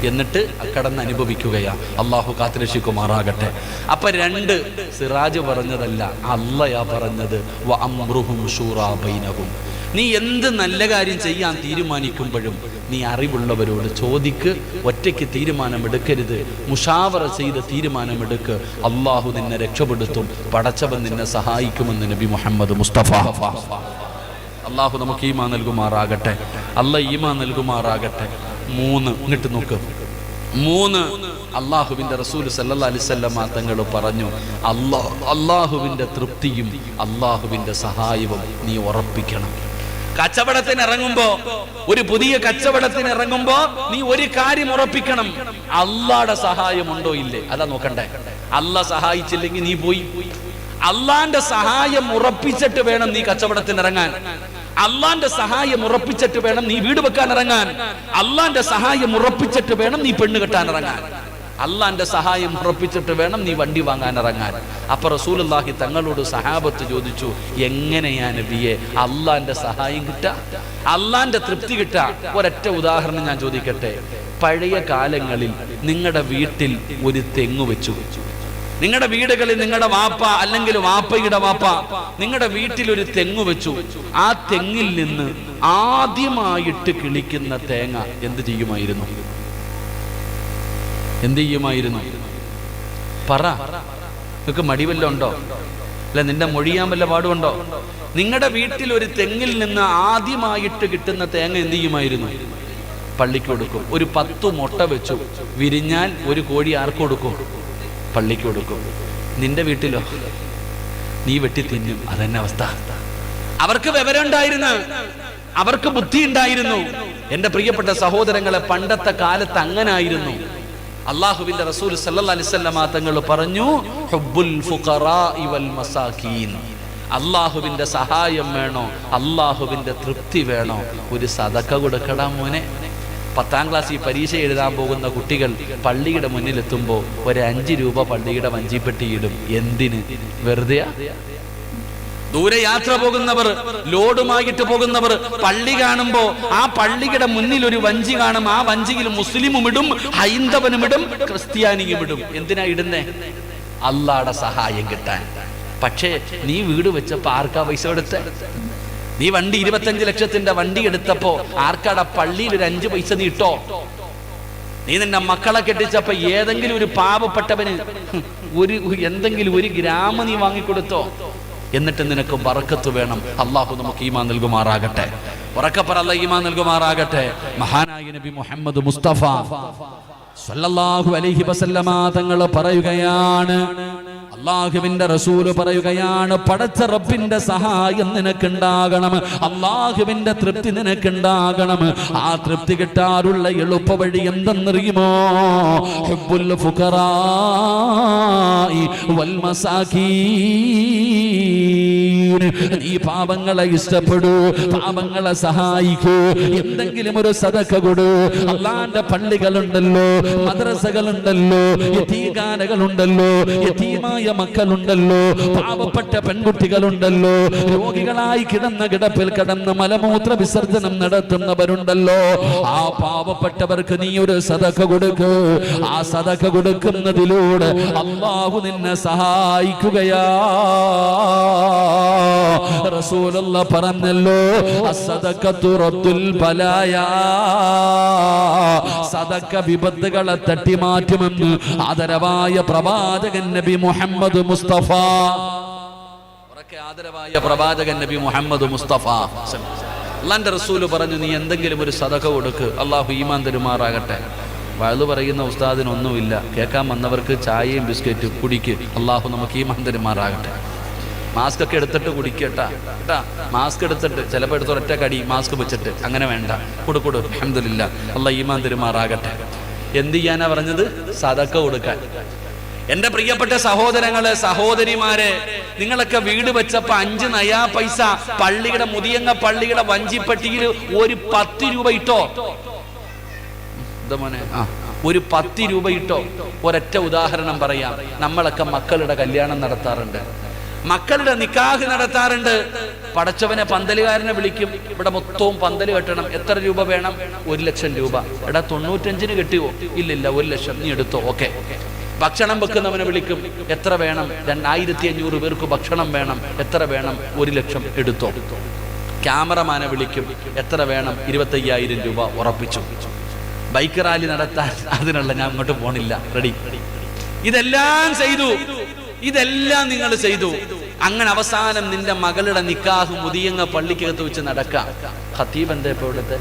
A: എന്നിട്ട് കടന്ന് അനുഭവിക്കുകയാ. അള്ളാഹു കാത്തുരക്ഷിക്കുമാറാകട്ടെ. അപ്പൊ 2 സിറാജ് പറഞ്ഞതല്ല, അള്ളയാ പറഞ്ഞത്. വഅംറുഹും ശൂറാ ബൈനഹും. നീ എന്ത് നല്ല കാര്യം ചെയ്യാൻ തീരുമാനിക്കുമ്പോഴും നീ അറിവുള്ളവരോട് ചോദിക്ക്. ഒറ്റയ്ക്ക് തീരുമാനമെടുക്കരുത്, മുഷാവറ ചെയ്ത് തീരുമാനമെടുക്ക്. അള്ളാഹു നിന്നെ രക്ഷപ്പെടുത്തും, പടച്ചവൻ നിന്നെ സഹായിക്കുമെന്ന് നബി മുഹമ്മദ് മുസ്തഫ. അള്ളാഹു നമുക്ക് ഈമാൻ നൽകുമാറാകട്ടെ. ഈമാൻ നൽകുമാറാകട്ടെ. 3 ഇങ്ങോട്ട് നോക്ക്. 3 അള്ളാഹുവിന്റെ റസൂൽ സല്ലല്ലാഹു അലൈഹി വസല്ലം തങ്ങൾ പറഞ്ഞു, അള്ളാഹുവിന്റെ തൃപ്തിയും അള്ളാഹുവിന്റെ സഹായവും നീ ഉറപ്പിക്കണം. കച്ചവടത്തിന് ഇറങ്ങുമ്പോ, ഒരു പുതിയ കച്ചവടത്തിന് ഇറങ്ങുമ്പോ നീ ഒരു കാര്യം ഉറപ്പിക്കണം, അള്ളാഹുടെ സഹായം ഉണ്ടോ ഇല്ലേ. അതാ നോക്കണ്ടേ. അള്ളാഹ് സഹായിച്ചില്ലെങ്കിൽ നീ പോയി. അള്ളാന്റെ സഹായം ഉറപ്പിച്ചിട്ട് വേണം നീ കച്ചവടത്തിന് ഇറങ്ങാൻ. അള്ളാന്റെ സഹായം ഉറപ്പിച്ചിട്ട് വേണം നീ വീട് വെക്കാൻ ഇറങ്ങാൻ. അള്ളാന്റെ സഹായം ഉറപ്പിച്ചിട്ട് വേണം നീ പെണ്ണ് കെട്ടാൻ ഇറങ്ങാൻ. അള്ളാന്റെ സഹായം ഉറപ്പിച്ചിട്ട് വേണം നീ വണ്ടി വാങ്ങാൻ ഇറങ്ങാൻ. അപ്പൊ റസൂലുള്ളാഹി തങ്ങളോട് സഹാബത്ത് ചോദിച്ചു, എങ്ങനെയാ നബിയെ അള്ളാന്റെ സഹായം കിട്ടാ, അള്ളാന്റെ തൃപ്തി കിട്ടാ? ഒരൊറ്റ ഉദാഹരണം ഞാൻ ചോദിക്കട്ടെ. പഴയ കാലങ്ങളിൽ നിങ്ങളുടെ വീട്ടിൽ ഒരു തെങ്ങ് വെച്ചു. നിങ്ങളുടെ വീടുകളിൽ നിങ്ങളുടെ വാപ്പ അല്ലെങ്കിൽ വാപ്പയുടെ വാപ്പ നിങ്ങളുടെ വീട്ടിൽ ഒരു തെങ്ങ് വെച്ചു. ആ തെങ്ങിൽ നിന്ന് ആദ്യമായിട്ട് കിളിക്കുന്ന തേങ്ങ എന്ത് ചെയ്യുമായിരുന്നു? പറ. നിനക്ക് മടിവല്ല ഉണ്ടോ? അല്ല, നിന്റെ മൊഴിയാൻ വല്ല പാടുണ്ടോ? നിങ്ങളുടെ വീട്ടിൽ ഒരു തെങ്ങിൽ നിന്ന് ആദ്യമായിട്ട് കിട്ടുന്ന തേങ്ങ എന്ത് ചെയ്യുമായിരുന്നു? പള്ളിക്ക് കൊടുക്കും. ഒരു 10 മുട്ട വെച്ചു, വിരിഞ്ഞാൽ ഒരു കോഴി ആർക്ക് കൊടുക്കും? പള്ളിക്ക് കൊടുക്കും. നിന്റെ വീട്ടിലോ? നീ വെട്ടി തിന്നും. അതന്നെ അവസ്ഥ. അവർക്ക് വിവരം ഉണ്ടായിരുന്നു, അവർക്ക് ബുദ്ധി ഉണ്ടായിരുന്നു. എന്റെ പ്രിയപ്പെട്ട സഹോദരങ്ങളെ, പണ്ടത്തെ കാലത്ത് അങ്ങനായിരുന്നു. അള്ളാഹുവിന്റെ റസൂൽ സല്ലല്ലാഹു അലൈഹി വസല്ലം തങ്ങൾ പറഞ്ഞു, ഹുബ്ബുൽ ഫുഖറാഇ വൽ മസാകീൻ. അള്ളാഹുവിന്റെ സഹായം വേണോ, അള്ളാഹുവിന്റെ തൃപ്തി വേണോ, ഒരു സദഖ കൊടുക്കടാ മോനെ. 10ാം ക്ലാസ്സിൽ പരീക്ഷ എഴുതാൻ പോകുന്ന കുട്ടികൾ പള്ളിയുടെ മുന്നിലെത്തുമ്പോൾ ഒരു 5 രൂപ പള്ളിയുടെ വഞ്ചിപ്പെട്ടിയിടും. എന്തിന്? വെറുതെ. ദൂരെ യാത്ര പോകുന്നവർ, ലോഡുമായിട്ട് പോകുന്നവർ പള്ളി കാണുമ്പോ ആ പള്ളിയുടെ മുന്നിൽ ഒരു വഞ്ചി കാണും. ആ വഞ്ചിയിൽ മുസ്ലിമും ഇടും, ഹൈന്ദവനും ഇടും, ക്രിസ്ത്യാനിയും ഇടും. എന്തിനാ ഇടുന്നേ? അള്ളാഹുടെ സഹായം കിട്ടാൻ. പക്ഷേ നീ വീട് വെച്ചപ്പോ ആർക്കാ പൈസ കൊടുത്തേ? നീ വണ്ടി 25 ലക്ഷത്തിന്റെ വണ്ടി എടുത്തപ്പോ ആർക്കാടെ പള്ളിയിൽ ഒരു 5 പൈസ നീ ഇട്ടോ? നീ നിന്റെ മക്കളെ കെട്ടിച്ചപ്പോ ഏതെങ്കിലും ഒരു പാവപ്പെട്ടവന് എന്തെങ്കിലും 1 ഗ്രാം നീ വാങ്ങിക്കൊടുത്തോ? എന്നിട്ട് നിനക്ക് ബറക്കത്ത് വേണം. അള്ളാഹു നമുക്ക് ഈമാൻ നൽകുമാറാകട്ടെ. ഉറക്കപ്പറ, അല്ലാഹു ഈമാൻ നൽകുമാറാകട്ടെ. മഹാനായ നബി മുഹമ്മദ് മുസ്തഫ സല്ലല്ലാഹു അലൈഹി വസല്ലമ തങ്ങൾ പറയുകയാണ്, അള്ളാഹുവിന്റെ റസൂല് പറയുകയാണ്, പടച്ച റബ്ബിന്റെ സഹായം നിനക്കുണ്ടാകണം, അള്ളാഹുവിന്റെ തൃപ്തി നിനക്കുണ്ടാകണം. ആ തൃപ്തി കിട്ടാറുള്ള എളുപ്പ വഴി എന്തെന്നറിയുമോ? ഹുബ്ബുൽ ഫുഖറാഇ വൽ മസാകീൻ. നീ പാവങ്ങളെ ഇഷ്ടപ്പെടൂ, പാവങ്ങളെ സഹായിക്കൂ, എന്തെങ്കിലും ഒരു സദഖ കൊടു. അള്ളാന്റെ പള്ളികളുണ്ടല്ലോ, മദ്രസകളുണ്ടല്ലോ, യതീംഖാനകളുണ്ടല്ലോ, യതീമായ മക്കളുണ്ടല്ലോ, പാവപ്പെട്ട പെൺകുട്ടികളുണ്ടല്ലോ, രോഗികളായി കിടന്ന കിടപ്പിൽ കിടന്ന് മലമൂത്ര വിസർജനം നടത്തുന്നവരുണ്ടല്ലോ. ആ പാവപ്പെട്ടവർക്ക് നീ ഒരു സദഖ കൊടുക്ക്. ആ സദഖ കൊടുക്കുന്നതിലൂടെ അല്ലാഹു നിന്നെ സഹായിക്കുകയാ. റസൂലുള്ളാഹി പറഞ്ഞല്ലോ, അസ്സദഖത്തു റദ്ദുൽ ബലായാ. സദഖ വിപത്തുകളെ തട്ടിമാറ്റുമെന്ന് ആദരവായ പ്രവാചകൻ നബി മുഹമ്മദ് മുസ്തഫ. ഏതൊക്കെ ആദരവായ പ്രവാചകൻ നബി മുഹമ്മദ് മുസ്തഫ അള്ളാന്റെ റസൂല് പറഞ്ഞു, നീ എന്തെങ്കിലും ഒരു സദഖ കൊടുക്ക്, അള്ളാഹു ഈമാൻ തരുമാറാകട്ടെ. വഅദ് പറയുന്ന ഉസ്താദിനൊന്നുമില്ല, കേൾക്കാൻ വന്നവർക്ക് ചായയും ബിസ്ക്കറ്റും കുടിക്ക്, അള്ളാഹു നമുക്ക് ഈമാൻ തരുമാറാകട്ടെ. മാസ്ക് ഒക്കെ എടുത്തിട്ട് കുടിക്കട്ടാ കേട്ടാ, മാസ്ക് എടുത്തിട്ട് ചിലപ്പോൾ എടുത്തൊരൊറ്റ കടി മാസ്ക് വെച്ചിട്ട് അങ്ങനെ വേണ്ട, കൊടുക്കൊടു അൽഹംദുലില്ലാ, അള്ളാഹ് ഈമാൻ തരുമാറാകട്ടെ. എന്ത് ചെയ്യാനാ പറഞ്ഞത്? സദഖ കൊടുക്കാൻ. എന്റെ പ്രിയപ്പെട്ട സഹോദരങ്ങളെ, സഹോദരിമാരെ, നിങ്ങളൊക്കെ വീട് വെച്ചപ്പോ 5 നയാ പൈസ പള്ളിയുടെ മുതിയങ്ങ പള്ളിയുടെ വഞ്ചിപ്പട്ടിയിൽ ഒരു 10 രൂപ ഇട്ടോ. മോനെ ഒരു 10 രൂപ ഇട്ടോ. ഒരൊറ്റ ഉദാഹരണം പറയാം. നമ്മളൊക്കെ മക്കളുടെ കല്യാണം നടത്താറുണ്ട്, മക്കളുടെ നിക്കാഹ് നടത്താറുണ്ട്. പടച്ചവനെ പന്തലുകാരനെ വിളിക്കും, ഇവിടെ മൊത്തവും പന്തല് കെട്ടണം, എത്ര രൂപ വേണം? 1 ലക്ഷം രൂപ. എടാ 95-ന് കെട്ടിയോ? ഇല്ലില്ല, 1 ലക്ഷം, നീ എടുത്തോ, ഓക്കെ. ഭക്ഷണം വെക്കുന്നവനെ വിളിക്കും, എത്ര വേണം? 2500 പേർക്ക് ഭക്ഷണം വേണം, എത്ര വേണം? 1 ലക്ഷം, എടുത്തോ. ക്യാമറമാനെ വിളിക്കും, എത്ര വേണം? 25,000 രൂപ, ഉറപ്പിച്ചു. ബൈക്ക് റാലി നടത്താൻ അതിനുള്ള ഞാൻ അങ്ങോട്ട് പോണില്ല, റെഡി. ഇതെല്ലാം ചെയ്തു, ഇതെല്ലാം നിങ്ങൾ ചെയ്തു. അങ്ങനെ അവസാനം നിന്റെ മകളുടെ നിക്കാഹ് മുതിയങ്ങ പള്ളിക്കകത്ത് വെച്ച് നടക്കാം. ഖത്തീബ് എന്താ ഇപ്പൊ ഇവിടുത്തെ?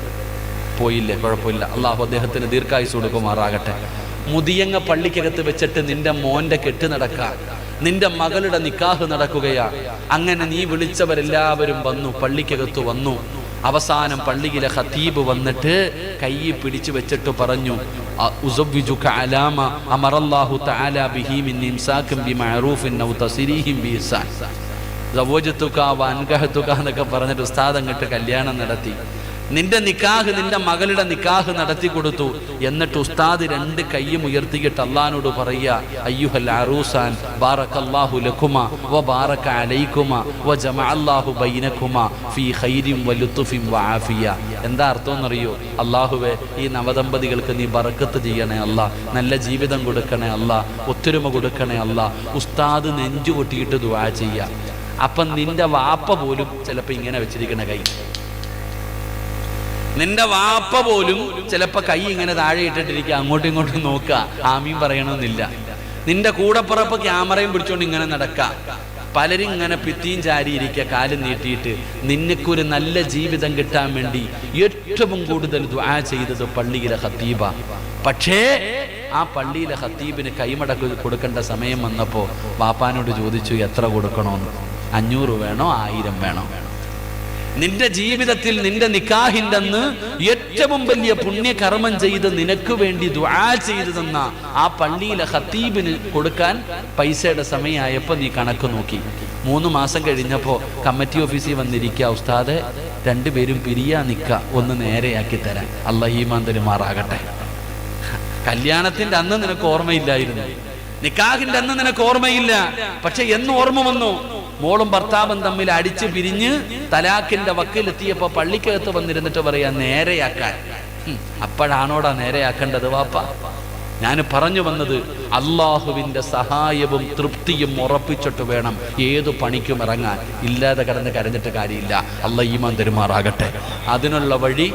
A: പോയില്ലേ, കുഴപ്പമില്ല, അള്ളാഹു അദ്ദേഹത്തിന് ദീർഘായുസ് കൊടുക്കുമാറാകട്ടെ. മുതിയങ്ങ പള്ളിക്കകത്ത് വെച്ചിട്ട് നിന്റെ മോന്റെ കെട്ട് നടക്കാം, നിന്റെ മകളുടെ നിക്കാഹ് നടക്കുകയാ. അങ്ങനെ നീ വിളിച്ചവരെല്ലാവരും വന്നു, പള്ളിക്കകത്ത് വന്നു. അവസാനം പള്ളിയിലെ ഖത്തീബ് വന്നിട്ട് കൈ പിടിച്ചു വെച്ചിട്ട് പറഞ്ഞു, ഉസവ്വിജുക അലാമ അമറല്ലാഹു തആല ബിഹി മിൻ ഇംസാകിൻ ബിമഅറൂഫിൻ ഔ തസ്രീഹിൻ ബിഇഹ്സാൻ. സവ്വജതുക വൻകഹതുക എന്നൊക്കെ പറഞ്ഞിട്ട് ഉസ്താദ് അങ്ങോട്ട് കല്യാണം നടത്തി. നിന്റെ നിക്കാഹ്, നിന്റെ മകളുടെ നിക്കാഹ് നടത്തി കൊടുത്തു. എന്നിട്ട് ഉസ്താദ് 2 കൈയും ഉയർത്തിയിട്ട് അള്ളാഹിനോട് പറയുക, അയ്യുഹൽ അറൂസാൻ ബാറകല്ലാഹു ലകുമാ വ ബാറക അലൈകുമാ വ ജമഅല്ലാഹു ബൈനകുമാ ഫീ ഖൈരിൻ വ ലുത്ഫിൻ വ ആഫിയ. എന്താ അർത്ഥം എന്നറിയോ? അല്ലാഹുവേ, ഈ നവദമ്പതികൾക്ക് നീ ബറക്കത്ത് ചെയ്യണേ അല്ലാ, നല്ല ജീവിതം കൊടുക്കണേ അല്ലാ, ഒത്തൊരുമ കൊടുക്കണേ അല്ലാ. ഉസ്താദ് നെഞ്ചു പൊട്ടിയിട്ട് ദുആ ചെയ്യുക. അപ്പം നിന്റെ വാപ്പ പോലും ചിലപ്പോൾ ഇങ്ങനെ വെച്ചിരിക്കണ കൈ, നിന്റെ വാപ്പ പോലും ചിലപ്പോ കൈ ഇങ്ങനെ താഴെ ഇട്ടിട്ടിരിക്കുക, അങ്ങോട്ടും ഇങ്ങോട്ടും നോക്കുക, ആമീൻ പറയണമെന്നില്ല. നിന്റെ കൂടപ്പുറപ്പ് ക്യാമറയും പിടിച്ചോണ്ട് ഇങ്ങനെ നടക്കുക. പലരും ഇങ്ങനെ ഭിത്തിയും ചാരിയിരിക്കുക, കാലും നീട്ടിയിട്ട്. നിനക്കൊരു നല്ല ജീവിതം കിട്ടാൻ വേണ്ടി ഏറ്റവും കൂടുതൽ ദുആ ചെയ്തത് പള്ളിയിലെ ഖത്തീബ. പക്ഷേ ആ പള്ളിയിലെ ഖത്തീബിന് കൈമടക്ക് കൊടുക്കേണ്ട സമയം വന്നപ്പോൾ വാപ്പാനോട് ചോദിച്ചു, എത്ര കൊടുക്കണമെന്ന്? 500 വേണോ 1000 വേണോ? നിന്റെ ജീവിതത്തിൽ നിന്റെ നിക്കാഹിന്റെ അന്ന് ഏറ്റവും വലിയ പുണ്യകർമ്മം ചെയ്ത് നിനക്ക് വേണ്ടി ദുആ ചെയ്തു തന്ന ആ പള്ളിയിലെ ഖത്തീബിന് കൊടുക്കാൻ പൈസയുടെ സമയമായപ്പോ നീ കണക്ക് നോക്കി. 3 മാസം കഴിഞ്ഞപ്പോ കമ്മിറ്റി ഓഫീസിൽ വന്നിരിക്കുക, ഉസ്താദെ 2 പേരും പിരിയാ നിക്ക, ഒന്ന് നേരെയാക്കി തരാൻ. അല്ലാഹു ഈമാൻ തരുമാറാകട്ടെ. കല്യാണത്തിന്റെ അന്ന് നിനക്ക് ഓർമ്മയില്ലായിരുന്നു, നിക്കാഹിന്റെ അന്ന് നിനക്ക് ഓർമ്മയില്ല. പക്ഷെ എന്ന് ഓർമ്മ വന്നു, മോളും ഭർത്താവും തമ്മിൽ അടിച്ച് പിരിഞ്ഞ് തലാഖിന്റെ വക്കിലെത്തിയപ്പോ പള്ളിക്കകത്ത് വന്നിരുന്നിട്ട് പറയാ, നേരെയാക്കാൻ. അപ്പോഴാണോടാ നേരെയാക്കേണ്ടത് വാപ്പ? ഞാൻ പറഞ്ഞു വന്നത്, അള്ളാഹുവിന്റെ സഹായവും തൃപ്തിയും ഉറപ്പിച്ചിട്ട് വേണം ഏതു പണിക്കും ഇറങ്ങാൻ. ഇല്ലാതെ കിടന്ന് കരഞ്ഞിട്ട് കാര്യമില്ല. അല്ലാഹു ഈമാൻ തരുമാറാകട്ടെ. അതിനുള്ള വഴി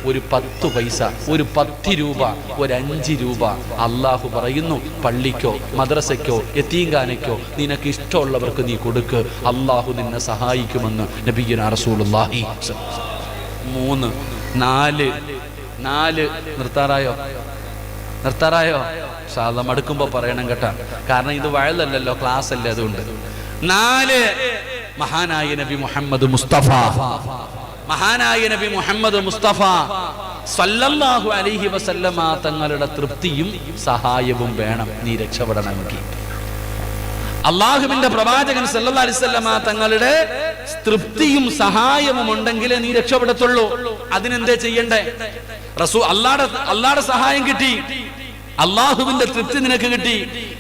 A: ഒരു 10 പൈസ, ഒരു 10 രൂപ, ഒരു 5 രൂപ അള്ളാഹു പറയുന്നു, പള്ളിക്കോ മദ്രസയ്ക്കോ യതീംഖാനയ്ക്കോ നിനക്ക് ഇഷ്ടമുള്ളവർക്ക് നീ കൊടുക്ക്, അള്ളാഹു നിന്നെ സഹായിക്കുമെന്ന് നബിയുനാ റസൂലുള്ളാഹി. 3 4 നിർത്താറായോ? സാധാ മടുക്കുമ്പോ പറയണം കേട്ടാ, കാരണം ഇത് വഴലല്ലല്ലോ, ക്ലാസ് അല്ലേ, അതുകൊണ്ട്. 4 മഹാനായ നബി മുഹമ്മദ് മുസ്തഫ, മഹാനായ നബി മുഹമ്മദ് മുസ്തഫ സല്ലല്ലാഹു അലൈഹി വസല്ലമ തങ്ങളുടെ തൃപ്തിയും സഹായവും വേണം നീ രക്ഷപ്പെടണമെങ്കിൽ. അള്ളാഹുവിന്റെ പ്രവാചകൻ സല്ലല്ലാഹു അലൈഹി വസല്ലമ തങ്ങളുടെ തൃപ്തിയും സഹായവും ഉണ്ടെങ്കിലേ നീ രക്ഷപ്പെടത്തുള്ളൂ. അതിനെന്തേ ചെയ്യണ്ടേ? അള്ളാഹുടെ സഹായം കിട്ടി, അള്ളാഹുവിന്റെ തൃപ്തി നിനക്ക് കിട്ടി.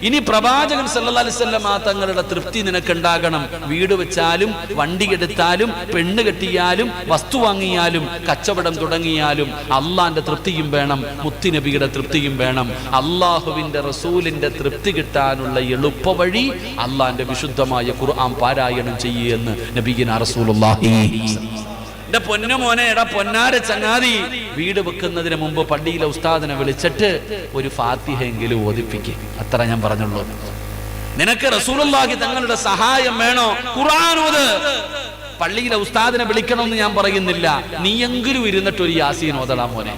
A: ഇനി പ്രവാചകൻ സല്ലല്ലാഹു അലൈഹി വസല്ലമ തങ്ങളുടെ തൃപ്തി നിനക്ക് ഉണ്ടാകണം. വീട് വെച്ചാലും, വണ്ടി എടുത്താലും, പെണ്ണ് കെട്ടിയാലും, വസ്തു വാങ്ങിയാലും, കച്ചവടം തുടങ്ങിയാലും അള്ളാന്റെ തൃപ്തിയും വേണം, മുത്തുനബിയുടെ തൃപ്തിയും വേണം. അള്ളാഹുവിന്റെ റസൂലിന്റെ തൃപ്തി കിട്ടാനുള്ള എളുപ്പ വഴി അള്ളാന്റെ വിശുദ്ധമായ ഖുർആൻ പാരായണം ചെയ്യുമെന്ന് നബിയുനാ റസൂലുള്ളാഹി. എന്റെ പൊന്നു മോനെ, എടാ പൊന്നാര ചങ്ങാതി, വീട് വെക്കുന്നതിന് മുമ്പ് പള്ളിയിലെ ഉസ്താദിനെ വിളിച്ചിട്ട് ഒരു ഫാത്തിഹ എങ്കിലും ഓതിപ്പിക്കും. അത്ര ഞാൻ പറഞ്ഞുള്ളൂ. നിനക്ക് റസൂലുള്ളാഹി തങ്ങളുടെ സഹായം വേണോ? ഖുർആൻ ഓത്. പള്ളിയിലെ ഉസ്താദിനെ വിളിക്കണമെന്ന് ഞാൻ പറയുന്നില്ല, നീയെങ്കിലും ഇരുന്നിട്ട് ഒരു യാസീൻ ഓതടാ മോനെ.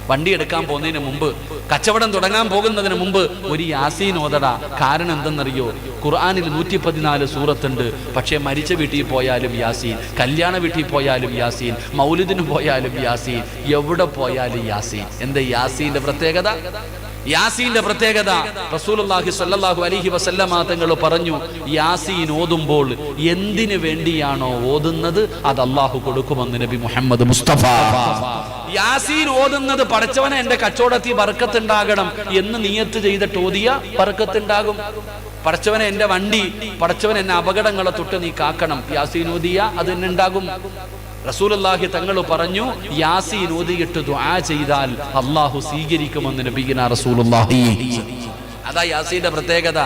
A: വണ്ടി എടുക്കാൻ പോകുന്നതിന് മുമ്പ്, കച്ചവടം തുടങ്ങാൻ പോകുന്നതിന് മുമ്പ് ഒരു യാസീൻ ഓതടാ. കാരണം എന്തെന്നറിയോ? ഖുർആനിൽ 114 സൂറത്തുണ്ട്. പക്ഷേ മരിച്ച വീട്ടിൽ പോയാലും യാസീൻ, കല്യാണ വീട്ടിൽ പോയാലും യാസീൻ, മൗലിദിന് പോയാലും യാസീൻ, എവിടെ പോയാലും യാസീൻ. എന്താ യാസീന്റെ പ്രത്യേകത? യാസീന്റെ പ്രത്യേകത റസൂലുള്ളാഹി സ്വല്ലല്ലാഹു അലൈഹി വസല്ലമ തങ്ങൾ പറഞ്ഞു, യാസീൻ ഓതുമ്പോൾ എന്തിനു വേണ്ടിയാണോ ഓതുന്നത് അത് അല്ലാഹു കൊടുക്കുമെന്ന് നബി മുഹമ്മദ് മുസ്തഫ. യാസീൻ ഓതുന്നത് പടച്ചവനെ എന്റെ കച്ചവടത്തിൽ ബർക്കത്തുണ്ടാകണം എന്ന് നിയത്ത് ചെയ്തിട്ട് ഓതിയ ബർക്കത്തുണ്ടാകും. പടച്ചവനെ എന്റെ വണ്ടി, പടച്ചവൻ എന്നെ അപകടങ്ങളെ തൊട്ട് നീ കാക്കണം, യാസീൻ ഓതിയ അത് തന്നെ ഉണ്ടാകും. റസൂലുള്ളാഹി തങ്ങൾ പറഞ്ഞു, യാസീൻ ഓതിയിട്ട് ദുആ ചെയ്താൽ അല്ലാഹു സ്വീകരിക്കുമെന്ന് നബിയിന റസൂലുള്ളാഹി. അതാ യാസീന്റെ പ്രത്യേകത,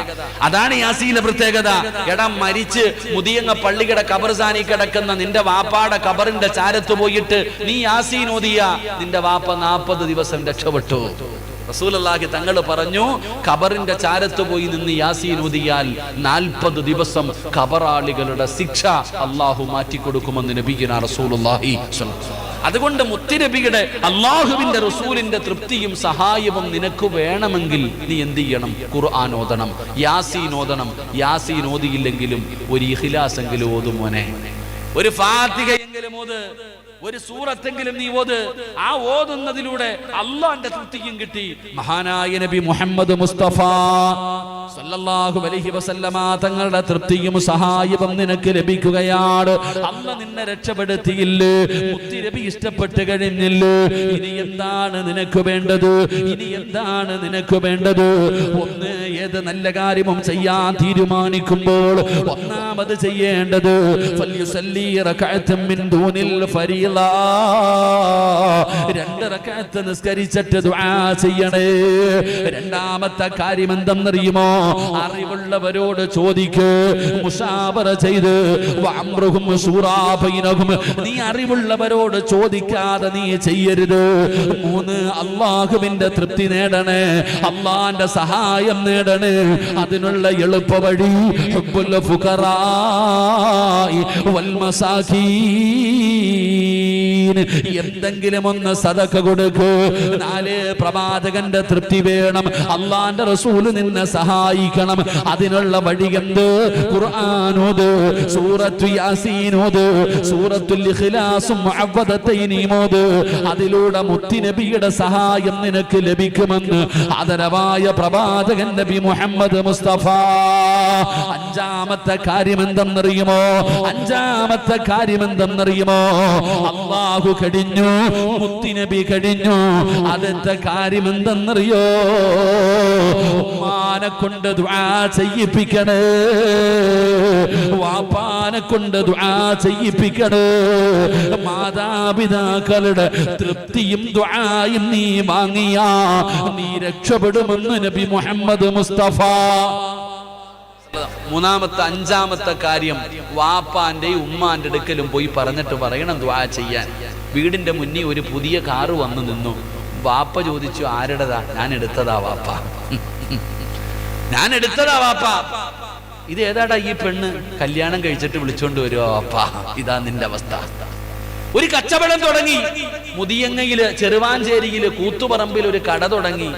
A: അതാണ് യാസീന്റെ പ്രത്യേകത. എടാ, മരിച്ച് മുതിയങ്ങ പള്ളിയുടെ ഖബർസാനി കിടക്കുന്ന നിന്റെ വാപ്പാടെ ഖബറിന്റെ ചാരത്ത് പോയിട്ട് നീ യാസീൻ ഓതിയ നിന്റെ വാപ്പ 40 ദിവസം രക്ഷപ്പെട്ടു. റസൂലുള്ളാഹി തങ്ങൾ പറഞ്ഞു, ഖബറിന്റെ ചാരത്ത് പോയി നിന്ന് യാസീൻ ഓതിയാൽ 40 ദിവസം ഖബറാളികളുടെ ശിക്ഷ അല്ലാഹു മാറ്റിക്കൊടുക്കുമെന്ന് നബിയിന റസൂലുള്ളാഹി. അതുകൊണ്ട് മുത്തുനബിയുടെ, അല്ലാഹുവിന്റെ റസൂലിന്റെ തൃപ്തിയും സഹായവും നിനക്ക് വേണമെങ്കിൽ നീ എന്ത് ചെയ്യണം? ഖുർആൻ ഓതണം, യാസീൻ ഓതണം. യാസീൻ ഓതിയില്ലെങ്കിലും ഒരു ഇഖ്ലാസെങ്കിലും ഓതു മോനെ, ഒരു ഫാത്തിഹയെങ്കിലും ഓത്, ഒരു സൂറത്തെങ്കിലും നീ ഓത്. ആ ഓതുന്നതിലൂടെ അല്ലാഹുവിന്റെ തൃപ്തിയും കിട്ടി. മഹാനായ നബി മുഹമ്മദ് മുസ്തഫ സല്ലല്ലാഹു അലൈഹി വസല്ലമ തങ്ങളുടെ തൃപ്തിയും സഹായവും നിനക്ക് ലഭിക്കുകയാണ്. അല്ലാഹ് നിന്നെ രക്ഷപ്പെടുത്തിയില്ലേ? മുത്തി നബി ഇഷ്ടപ്പെട്ട് കഴിഞ്ഞില്ലേ? ഇനി എന്താണ് നിനക്ക് വേണ്ടത്? ഇനി എന്താണ് നിനക്ക് വേണ്ടത്? ഒന്ന്, ഏത് നല്ല കാര്യവും ചെയ്യാൻ തീരുമാനിക്കുമ്പോൾ ഒന്നാമത് ചെയ്യേണ്ടത് ഫൽയുസല്ലി റകഅത്തൻ മിൻ ദൂനിൽ ഫരീള, 2 റകഅത്ത് നിസ്കരിച്ചിട്ട് ദുആ ചെയ്യണേ. രണ്ടാമത്തെ കാര്യം എന്തെന്നറിയുമോ? അറിവുള്ളവരോട് ചോദിക്ക്, മുശാവറ ചെയ്ത് വഅംറുഹും ശൂറാ ബൈനഹും. നീ അറിവുള്ളവരോട് ചോദിക്കാതെ നീ ചെയ്യരുത്. 3, അല്ലാഹുവിന്റെ തൃപ്തി നേടണേ, അല്ലാഹുവിന്റെ സഹായം നേടണേ. അതിനുള്ള എളുപ്പ വഴി ഹുബ്ബുൽ ഫുഖറാഇ വൽ മസാകീൻ. എന്തെങ്കിലും ഒന്ന് സദഖ കൊടുക്ക്. 4, പ്രവാചകന്റെ തൃപ്തി വേണം, അല്ലാഹുവിന്റെ റസൂൽ നിന്നെ സഹായിക്കണം. അതിനുള്ള വഴി എന്ത്? ഖുർആൻ ഓത്, സൂറത്തു യാസീൻ ഓത്, സൂറത്തുൽ ഇഖ്ലാസും മുഅവ്വദതൈനും ഓത്. അതിലൂടെ മുത്തുനബിയുടെ സഹായം നിനക്ക് ലഭിക്കുമെന്ന് ആദരവായ പ്രവാചകൻ നബി മുഹമ്മദ് മുസ്തഫ. 5ാമത്തെ കാര്യം എന്തെന്നറിയുമോ? 5ാമത്തെ കാര്യം എന്തെന്നറിയുമോ? അല്ലാഹു കഴിഞ്ഞു, മുത്തുനബി കഴിഞ്ഞു. അടുത്ത കാര്യം എന്തെന്നറിയോ? ഉമ്മാനെ കൊണ്ട് ദുആ ചെയ്യിപ്പിക്കണേ, വാപ്പാനെ കൊണ്ട് ദുആ ചെയ്യിപ്പിക്കണേ. മാതാപിതാക്കളുടെ തൃപ്തിയും ദുആയും നീ വാങ്ങിയാ നീ രക്ഷപ്പെടുമെന്ന് നബി മുഹമ്മദ് മുസ്തഫ. 3ാമത്തെ 5ാമത്തെ കാര്യം, വാപ്പാന്റെയും ഉമ്മാന്റെ അടുക്കലും പോയി പറഞ്ഞിട്ട് പറയണം ദുആ ചെയ്യാൻ. വീടിന്റെ മുന്നിൽ ഒരു പുതിയ കാറ് വന്നു നിന്നു. വാപ്പ ചോദിച്ചു, ആരുടേതാ? ഞാൻ എടുത്തതാ വാപ്പ, ഞാൻ എടുത്തതാ വാപ്പ. ഇത് ഏതാടാ ഈ പെണ്ണ്? കല്യാണം കഴിച്ചിട്ട് വിളിച്ചോണ്ട് വരുവാ വാപ്പ. ഇതാ നിന്റെ അവസ്ഥ. ഒരു കച്ചവടം തുടങ്ങി, മുതിയങ്ങയില് ചെറുവാഞ്ചേരിയില് കൂത്തുപറമ്പിൽ ഒരു കട തുടങ്ങി.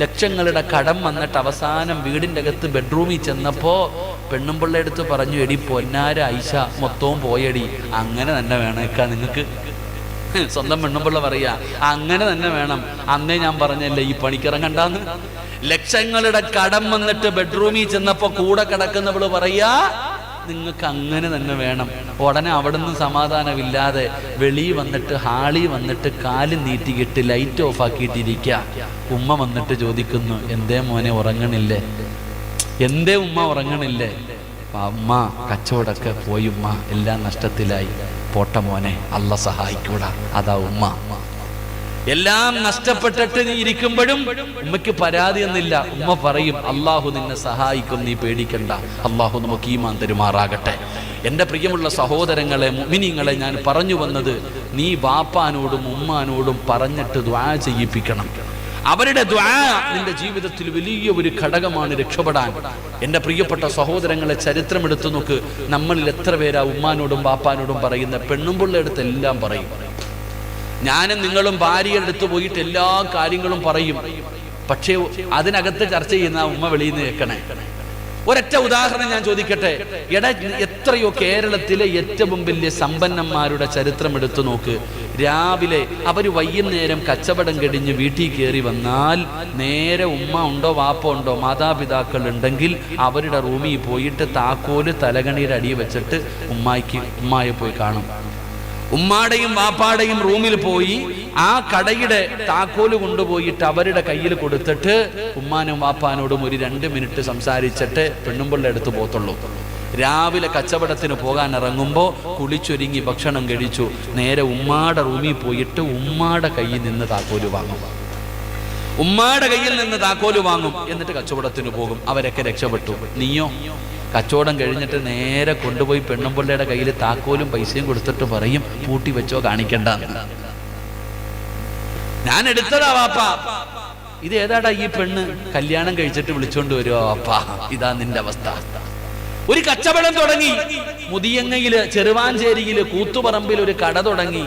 A: ലക്ഷങ്ങളുടെ കടം വന്നിട്ട് അവസാനം വീടിന്റെ അകത്ത് ബെഡ്റൂമിൽ ചെന്നപ്പോ പെണ്ണുമ്പിള്ള എടുത്ത് പറഞ്ഞു, എടി പൊന്നാര ഐഷ മൊത്തവും പോയടി. അങ്ങനെ തന്നെ വേണേക്കാ നിങ്ങൾക്ക്. സ്വന്തം പെണ്ണുമ്പിള്ള പറയാ, അങ്ങനെ തന്നെ വേണം. അന്നേ ഞാൻ പറഞ്ഞല്ലേ ഈ പണിക്കിറങ്ങണ്ടാന്ന്. ലക്ഷങ്ങളുടെ കടം വന്നിട്ട് ബെഡ്റൂമിൽ ചെന്നപ്പോ കൂടെ കിടക്കുന്നവള് പറയാ, നിങ്ങൾക്ക് അങ്ങനെ തന്നെ വേണം. ഉടനെ അവിടുന്ന് സമാധാനമില്ലാതെ വെളിയിൽ വന്നിട്ട് ഹാളിൽ വന്നിട്ട് കാല് നീട്ടിക്കിട്ട് ലൈറ്റ് ഓഫ് ആക്കിയിട്ടിരിക്കുക. ഉമ്മ വന്നിട്ട് ചോദിക്കുന്നു, എന്തേ മോനെ ഉറങ്ങണില്ലേ? എന്തേ ഉമ്മ ഉറങ്ങണില്ലേ? ഉമ്മ കച്ചവടമൊക്കെ പോയി ഉമ്മ, എല്ലാം നഷ്ടത്തിലായി. പോട്ട മോനെ, അല്ല സഹായിക്കൂടാ. അതാ ഉമ്മ. എല്ലാം നഷ്ടപ്പെട്ടിട്ട് നീ ഇരിക്കുമ്പോഴും ഉമ്മയ്ക്ക് പരാതിയൊന്നുമില്ല. ഉമ്മ പറയും, അള്ളാഹു നിന്നെ സഹായിക്കും, നീ പേടിക്കണ്ട. അള്ളാഹു നമുക്ക് ഈമാൻ തരുമാറാകട്ടെ. എൻ്റെ പ്രിയമുള്ള സഹോദരങ്ങളെ, മുഅ്മിനീങ്ങളെ, ഞാൻ പറഞ്ഞു വന്നത്, നീ ബാപ്പാനോടും ഉമ്മാനോടും പറഞ്ഞിട്ട് ദുആ ചെയ്യിപ്പിക്കണം. അവരുടെ ദുആ നിന്റെ ജീവിതത്തിൽ വലിയ ഒരു ഘടകമാണ് രക്ഷപ്പെടാൻ. എന്റെ പ്രിയപ്പെട്ട സഹോദരങ്ങളെ, ചരിത്രം എടുത്തു നോക്ക്. നമ്മളിൽ എത്ര പേരാ ഉമ്മാനോടും ബാപ്പാനോടും പറയുന്ന? പെണ്ണുമ്പിള്ള അടുത്ത് എല്ലാം പറയും. ഞാനും നിങ്ങളും ഭാര്യയുടെ അടുത്ത് പോയിട്ട് എല്ലാ കാര്യങ്ങളും പറയും. പക്ഷേ അതിനകത്ത് ചർച്ച ചെയ്യുന്ന ഉമ്മ വെളിയിൽ നിന്ന് കേൾക്കണേ. ഒരൊറ്റ ഉദാഹരണം ഞാൻ ചോദിക്കട്ടെ. എത്രയോ കേരളത്തിലെ ഏറ്റവും വലിയ സമ്പന്നന്മാരുടെ ചരിത്രം എടുത്തു നോക്ക്. രാവിലെ അവർ വൈകുന്നേരം കച്ചവടം കഴിഞ്ഞ് വീട്ടിൽ കയറി വന്നാൽ നേരെ ഉമ്മ ഉണ്ടോ വാപ്പ ഉണ്ടോ മാതാപിതാക്കൾ ഉണ്ടെങ്കിൽ അവരുടെ റൂമിൽ പോയിട്ട് താക്കോല് തലകണിയുടെ അടിയിൽ വെച്ചിട്ട് ഉമ്മായെ പോയി കാണും. ഉമ്മാടെയും വാപ്പാടെയും റൂമിൽ പോയി ആ കടയുടെ താക്കോല് കൊണ്ടുപോയിട്ട് അവരുടെ കയ്യിൽ കൊടുത്തിട്ട് ഉമ്മാനും വാപ്പാനോടും ഒരു 2 മിനിറ്റ് സംസാരിച്ചിട്ട് പെണ്ണുമ്പിള്ള എടുത്ത് പോത്തുള്ളൂ. രാവിലെ കച്ചവടത്തിന് പോകാൻ ഇറങ്ങുമ്പോൾ കുളിച്ചൊരുങ്ങി ഭക്ഷണം കഴിച്ചു നേരെ ഉമ്മാടെ റൂമിൽ പോയിട്ട് ഉമ്മാടെ കയ്യിൽ നിന്ന് താക്കോല് വാങ്ങും. ഉമ്മാടെ കയ്യിൽ നിന്ന് താക്കോല് വാങ്ങും. എന്നിട്ട് കച്ചവടത്തിന് പോകും. അവരൊക്കെ രക്ഷപ്പെട്ടു. നീയോ? കച്ചവടം കഴിഞ്ഞിട്ട് നേരെ കൊണ്ടുപോയി പെണ്ണുമ്പിള്ളയുടെ കയ്യിൽ താക്കോലും പൈസയും കൊടുത്തിട്ട് പറയും, പൂട്ടി വെച്ചോ, കാണിക്കണ്ട. ഞാൻ എടുത്തതാ വാപ്പ. ഇത് ഏതാടാ ഈ പെണ്ണ്? കല്യാണം കഴിച്ചിട്ട് വിളിച്ചോണ്ട് വരുവോ വാപ്പാ? ഇതാ നിന്റെ അവസ്ഥ. ഒരു കച്ചവടം തുടങ്ങി. മുതിയങ്ങയില് ചെറുവാഞ്ചേരിയില് കൂത്തുപറമ്പിൽ ഒരു കട തുടങ്ങി.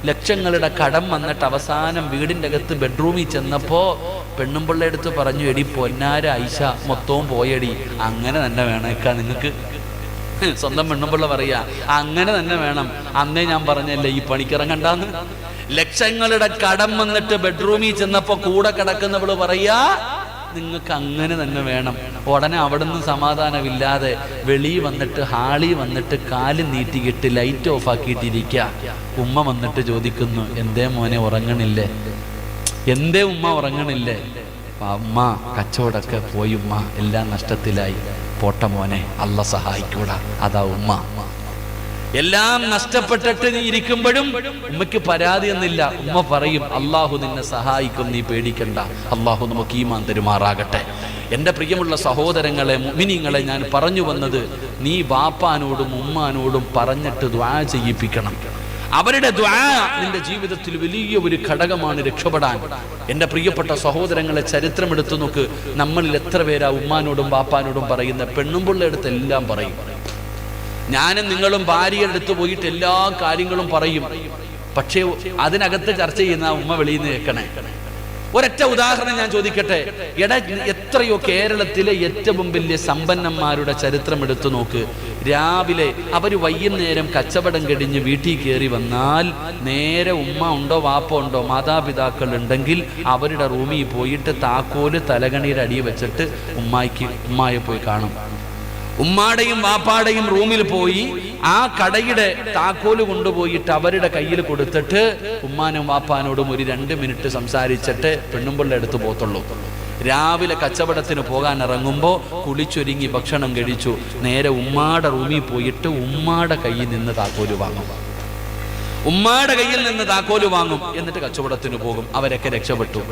A: ലക്ഷങ്ങളുടെ കടം വന്നിട്ട് അവസാനം വീടിൻ്റെ അകത്ത് ബെഡ്റൂമിൽ ചെന്നപ്പോ പെണ്ണുമ്പിള്ള എടുത്ത് പറഞ്ഞു, എടി പൊന്നാര ഐഷ മൊത്തവും പോയടി. അങ്ങനെ തന്നെ വേണേക്കാ നിങ്ങൾക്ക്. സ്വന്തം പെണ്ണുമ്പിള്ള പറയാ അങ്ങനെ തന്നെ വേണം. അന്നേ ഞാൻ പറഞ്ഞല്ലേ ഈ പണിക്കിറങ്ങണ്ടാന്ന്. ലക്ഷങ്ങളുടെ കടം വന്നിട്ട് ബെഡ്റൂമിൽ ചെന്നപ്പോ കൂടെ കിടക്കുന്നവള് പറയാ നിങ്ങൾക്ക് അങ്ങനെ തന്നെ വേണം. ഉടനെ അവിടുന്ന് സമാധാനമില്ലാതെ വെളിയിൽ വന്നിട്ട് ഹാളിൽ വന്നിട്ട് കാല് നീട്ടിക്കിട്ട് ലൈറ്റ് ഓഫ് ആക്കിയിട്ടിരിക്കുക. ഉമ്മ വന്നിട്ട് ചോദിക്കുന്നു, എന്തേ മോനെ ഉറങ്ങണില്ലേ? എന്തേ ഉമ്മ ഉറങ്ങണില്ലേ? ഉമ്മ കച്ചവടമൊക്കെ പോയി ഉമ്മ, എല്ലാം നഷ്ടത്തിലായി. പോട്ട മോനെ, അല്ല സഹായിക്കൂടാ. അതാ ഉമ്മ. എല്ലാം നഷ്ടപ്പെട്ടിട്ട് നീ ഇരിക്കുമ്പോഴും ഉമ്മയ്ക്ക് പരാതിയൊന്നുമില്ല. ഉമ്മ പറയും, അള്ളാഹു നിന്നെ സഹായിക്കും, നീ പേടിക്കണ്ട. അള്ളാഹു നമുക്ക് ഈമാൻ തരുമാറാകട്ടെ. എൻ്റെ പ്രിയമുള്ള സഹോദരങ്ങളെ, മുഅ്മിനീങ്ങളെ, ഞാൻ പറഞ്ഞു വന്നത്, നീ വാപ്പാനോടും ഉമ്മാനോടും പറഞ്ഞിട്ട് ദുആ ചെയ്യിപ്പിക്കണം. അവരുടെ ദുആ നിന്റെ ജീവിതത്തിൽ വലിയ ഒരു ഘടകമാണ് രക്ഷപ്പെടാൻ. എൻ്റെ പ്രിയപ്പെട്ട സഹോദരങ്ങളെ, ചരിത്രം എടുത്തു നോക്ക്. നമ്മളിൽ എത്ര പേരാ ഉമ്മാനോടും ബാപ്പാനോടും പറയുന്ന? പെണ്ണുമ്പിള്ള അടുത്ത് എല്ലാം പറയും. ഞാനും നിങ്ങളും ഭാര്യയുടെ അടുത്ത് പോയിട്ട് എല്ലാ കാര്യങ്ങളും പറയും. പക്ഷേ അതിനകത്ത് ചർച്ച ചെയ്യുന്ന ഉമ്മ വെളിയിൽ നിന്ന് കേൾക്കണേ. ഒരൊറ്റ ഉദാഹരണം ഞാൻ ചോദിക്കട്ടെ. എത്രയോ കേരളത്തിലെ ഏറ്റവും വലിയ സമ്പന്നന്മാരുടെ ചരിത്രം എടുത്തു നോക്ക്. രാവിലെ അവർ വൈകുന്നേരം കച്ചവടം കഴിഞ്ഞ് വീട്ടിൽ കയറി വന്നാൽ നേരെ ഉമ്മ ഉണ്ടോ വാപ്പ ഉണ്ടോ മാതാപിതാക്കൾ ഉണ്ടെങ്കിൽ അവരുടെ റൂമിൽ പോയിട്ട് താക്കോല് തലകണിയുടെ അടിയിൽ വെച്ചിട്ട് ഉമ്മായെ പോയി കാണും. ഉമ്മാടെയും വാപ്പാടെയും റൂമിൽ പോയി ആ കടയുടെ താക്കോല് കൊണ്ടുപോയിട്ട് അവരുടെ കയ്യിൽ കൊടുത്തിട്ട് ഉമ്മാനും വാപ്പാനോടും ഒരു 2 മിനിറ്റ് സംസാരിച്ചിട്ട് പെണ്ണുമ്പിള്ള എടുത്ത് പോത്തുള്ളൂ. രാവിലെ കച്ചവടത്തിന് പോകാൻ ഇറങ്ങുമ്പോൾ കുളിച്ചൊരുങ്ങി ഭക്ഷണം കഴിച്ചു നേരെ ഉമ്മാടെ റൂമിൽ പോയിട്ട് ഉമ്മാടെ കയ്യിൽ നിന്ന് താക്കോല് വാങ്ങും. ഉമ്മാടെ കയ്യിൽ നിന്ന് താക്കോല് വാങ്ങും. എന്നിട്ട് കച്ചവടത്തിന് പോകും. അവരൊക്കെ രക്ഷപ്പെട്ടു.